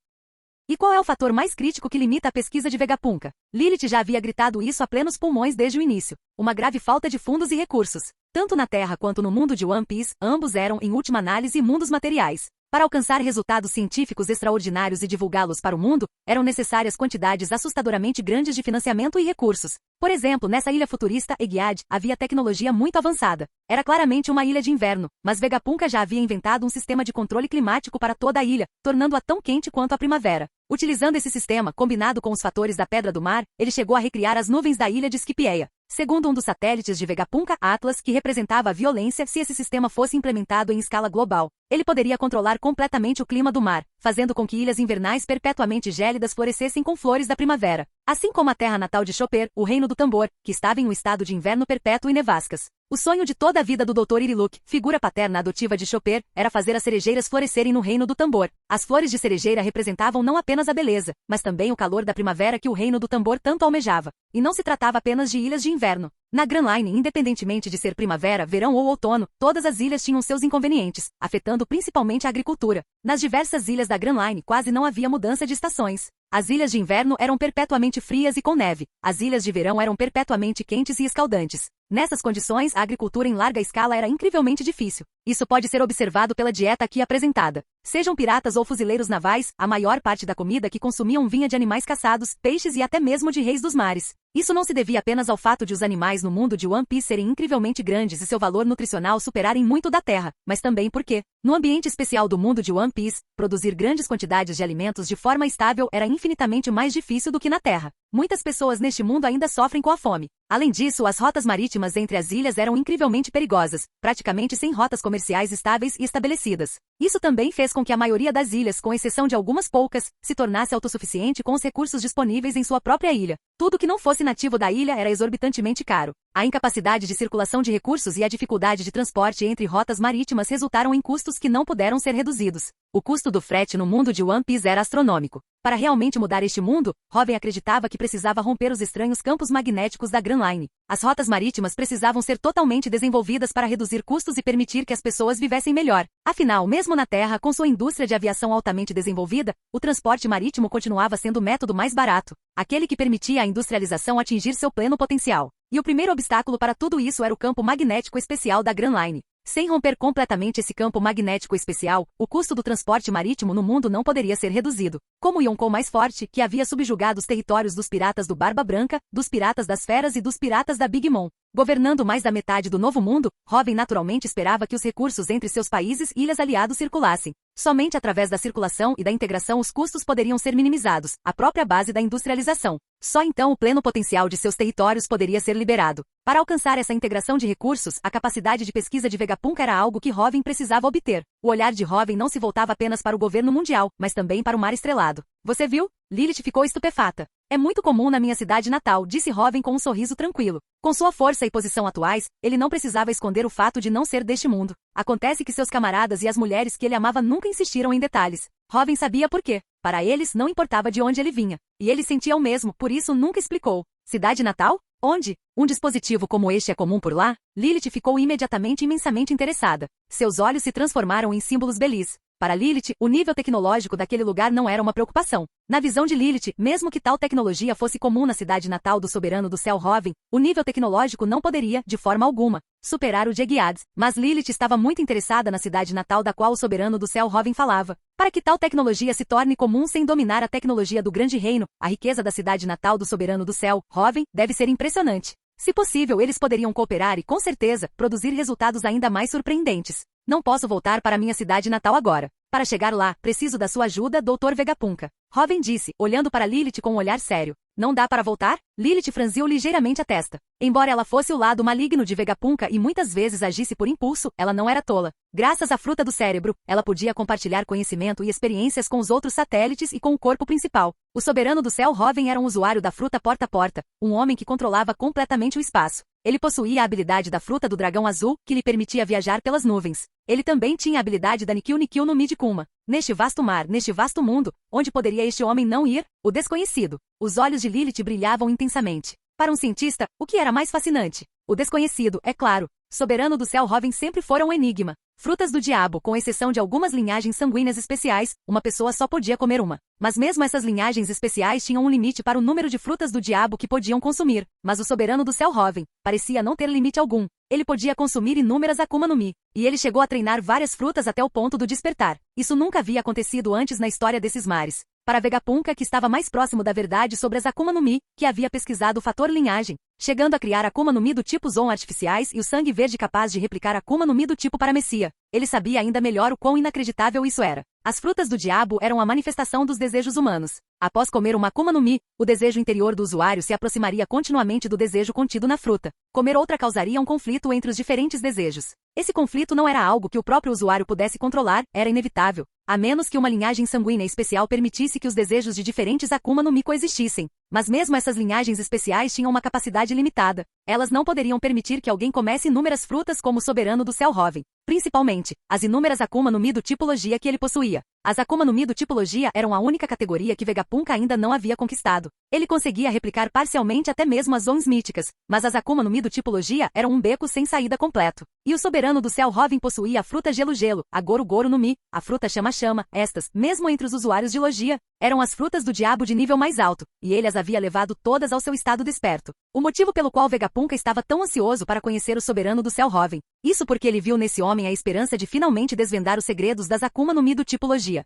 E qual é o fator mais crítico que limita a pesquisa de Vegapunk? Lilith já havia gritado isso a plenos pulmões desde o início. Uma grave falta de fundos e recursos. Tanto na Terra quanto no mundo de One Piece, ambos eram, em última análise, mundos materiais. Para alcançar resultados científicos extraordinários e divulgá-los para o mundo, eram necessárias quantidades assustadoramente grandes de financiamento e recursos. Por exemplo, nessa ilha futurista, Egiad, havia tecnologia muito avançada. Era claramente uma ilha de inverno, mas Vegapunk já havia inventado um sistema de controle climático para toda a ilha, tornando-a tão quente quanto a primavera. Utilizando esse sistema, combinado com os fatores da Pedra do Mar, ele chegou a recriar as nuvens da ilha de Scipieia. Segundo um dos satélites de Vegapunk, Atlas, que representava a violência se esse sistema fosse implementado em escala global, ele poderia controlar completamente o clima do mar, fazendo com que ilhas invernais perpetuamente gélidas florescessem com flores da primavera. Assim como a terra natal de Chopper, o Reino do Tambor, que estava em um estado de inverno perpétuo e nevascas. O sonho de toda a vida do Dr. Iriluk, figura paterna adotiva de Chopper, era fazer as cerejeiras florescerem no Reino do Tambor. As flores de cerejeira representavam não apenas a beleza, mas também o calor da primavera que o Reino do Tambor tanto almejava. E não se tratava apenas de ilhas de inverno. Na Grand Line, independentemente de ser primavera, verão ou outono, todas as ilhas tinham seus inconvenientes, afetando principalmente a agricultura. Nas diversas ilhas da Grand Line quase não havia mudança de estações. As ilhas de inverno eram perpetuamente frias e com neve. As ilhas de verão eram perpetuamente quentes e escaldantes. Nessas condições, a agricultura em larga escala era incrivelmente difícil. Isso pode ser observado pela dieta aqui apresentada. Sejam piratas ou fuzileiros navais, a maior parte da comida que consumiam vinha de animais caçados, peixes e até mesmo de reis dos mares. Isso não se devia apenas ao fato de os animais no mundo de One Piece serem incrivelmente grandes e seu valor nutricional superarem muito da Terra, mas também porque, no ambiente especial do mundo de One Piece, produzir grandes quantidades de alimentos de forma estável era infinitamente mais difícil do que na Terra. Muitas pessoas neste mundo ainda sofrem com a fome. Além disso, as rotas marítimas entre as ilhas eram incrivelmente perigosas, praticamente sem rotas comerciais estáveis e estabelecidas. Isso também fez com que a maioria das ilhas, com exceção de algumas poucas, se tornasse autossuficiente com os recursos disponíveis em sua própria ilha. Tudo que não fosse nativo da ilha era exorbitantemente caro. A incapacidade de circulação de recursos e a dificuldade de transporte entre rotas marítimas resultaram em custos que não puderam ser reduzidos. O custo do frete no mundo de One Piece era astronômico. Para realmente mudar este mundo, Robin acreditava que precisava romper os estranhos campos magnéticos da Grand Line. As rotas marítimas precisavam ser totalmente desenvolvidas para reduzir custos e permitir que as pessoas vivessem melhor. Afinal, mesmo na Terra, com sua indústria de aviação altamente desenvolvida, o transporte marítimo continuava sendo o método mais barato, aquele que permitia à industrialização atingir seu pleno potencial. E o primeiro obstáculo para tudo isso era o campo magnético especial da Grand Line. Sem romper completamente esse campo magnético especial, o custo do transporte marítimo no mundo não poderia ser reduzido. Como o Yonkou mais forte, que havia subjugado os territórios dos piratas do Barba Branca, dos piratas das Feras e dos piratas da Big Mom, governando mais da metade do Novo Mundo, Robin naturalmente esperava que os recursos entre seus países e ilhas aliados circulassem. Somente através da circulação e da integração os custos poderiam ser minimizados, a própria base da industrialização. Só então o pleno potencial de seus territórios poderia ser liberado. Para alcançar essa integração de recursos, a capacidade de pesquisa de Vegapunk era algo que Robin precisava obter. O olhar de Robin não se voltava apenas para o governo mundial, mas também para o mar estrelado. Você viu? Lilith ficou estupefata. É muito comum na minha cidade natal, disse Robin com um sorriso tranquilo. Com sua força e posição atuais, ele não precisava esconder o fato de não ser deste mundo. Acontece que seus camaradas e as mulheres que ele amava nunca insistiram em detalhes. Robin sabia por quê. Para eles, não importava de onde ele vinha. E ele sentia o mesmo, por isso nunca explicou. Cidade natal? Onde? Um dispositivo como este é comum por lá? Lilith ficou imensamente interessada. Seus olhos se transformaram em símbolos belis. Para Lilith, o nível tecnológico daquele lugar não era uma preocupação. Na visão de Lilith, mesmo que tal tecnologia fosse comum na cidade natal do soberano do céu Robin, o nível tecnológico não poderia, de forma alguma, superar o de Gilead. Mas Lilith estava muito interessada na cidade natal da qual o soberano do céu Robin falava. Para que tal tecnologia se torne comum sem dominar a tecnologia do grande reino, a riqueza da cidade natal do soberano do céu, Robin, deve ser impressionante. Se possível, eles poderiam cooperar e, com certeza, produzir resultados ainda mais surpreendentes. Não posso voltar para minha cidade natal agora. Para chegar lá, preciso da sua ajuda, Dr. Vegapunk. Robin disse, olhando para Lilith com um olhar sério. Não dá para voltar? Lilith franziu ligeiramente a testa. Embora ela fosse o lado maligno de Vegapunk e muitas vezes agisse por impulso, ela não era tola. Graças à fruta do cérebro, ela podia compartilhar conhecimento e experiências com os outros satélites e com o corpo principal. O soberano do céu Robin era um usuário da fruta porta a porta, um homem que controlava completamente o espaço. Ele possuía a habilidade da fruta do dragão azul, que lhe permitia viajar pelas nuvens. Ele também tinha a habilidade da Nikil Nikil no Mid-Kuma. Neste vasto mar, neste vasto mundo, onde poderia este homem não ir? O desconhecido. Os olhos de Lilith brilhavam intensamente. Para um cientista, o que era mais fascinante? O desconhecido, é claro. Soberano do céu Robin sempre fora um enigma. Frutas do diabo, com exceção de algumas linhagens sanguíneas especiais, uma pessoa só podia comer uma. Mas mesmo essas linhagens especiais tinham um limite para o número de frutas do diabo que podiam consumir. Mas o soberano do céu Robin parecia não ter limite algum. Ele podia consumir inúmeras Akuma no Mi. E ele chegou a treinar várias frutas até o ponto do despertar. Isso nunca havia acontecido antes na história desses mares. Para Vegapunk, que estava mais próximo da verdade sobre as Akuma no Mi, que havia pesquisado o fator linhagem, chegando a criar Akuma no Mi do tipo Zon artificiais e o sangue verde capaz de replicar Akuma no Mi do tipo Paramecia. Ele sabia ainda melhor o quão inacreditável isso era. As frutas do diabo eram a manifestação dos desejos humanos. Após comer uma Akuma no Mi, o desejo interior do usuário se aproximaria continuamente do desejo contido na fruta. Comer outra causaria um conflito entre os diferentes desejos. Esse conflito não era algo que o próprio usuário pudesse controlar, era inevitável, a menos que uma linhagem sanguínea especial permitisse que os desejos de diferentes Akuma no Mi coexistissem. Mas mesmo essas linhagens especiais tinham uma capacidade limitada. Elas não poderiam permitir que alguém comesse inúmeras frutas como o soberano do céu Robin. Principalmente, as inúmeras Akuma no Mi do tipologia que ele possuía. As Akuma no Mi do tipologia eram a única categoria que Vegapunk ainda não havia conquistado. Ele conseguia replicar parcialmente até mesmo as Zons míticas, mas as Akuma no Mi do tipologia eram um beco sem saída completo. E o soberano do céu Robin possuía a fruta Gelo-Gelo, a Goro-Goro no Mi, a fruta Chama-Chama. Estas, mesmo entre os usuários de logia, eram as frutas do diabo de nível mais alto, e ele as havia levado todas ao seu estado desperto. O motivo pelo qual Vegapunk estava tão ansioso para conhecer o soberano do céu Robin. Isso porque ele viu nesse homem a esperança de finalmente desvendar os segredos das Akuma no Mi do tipologia.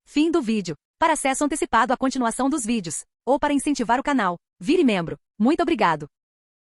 Fim do vídeo. Para acesso antecipado à continuação dos vídeos, ou para incentivar o canal, vire membro. Muito obrigado.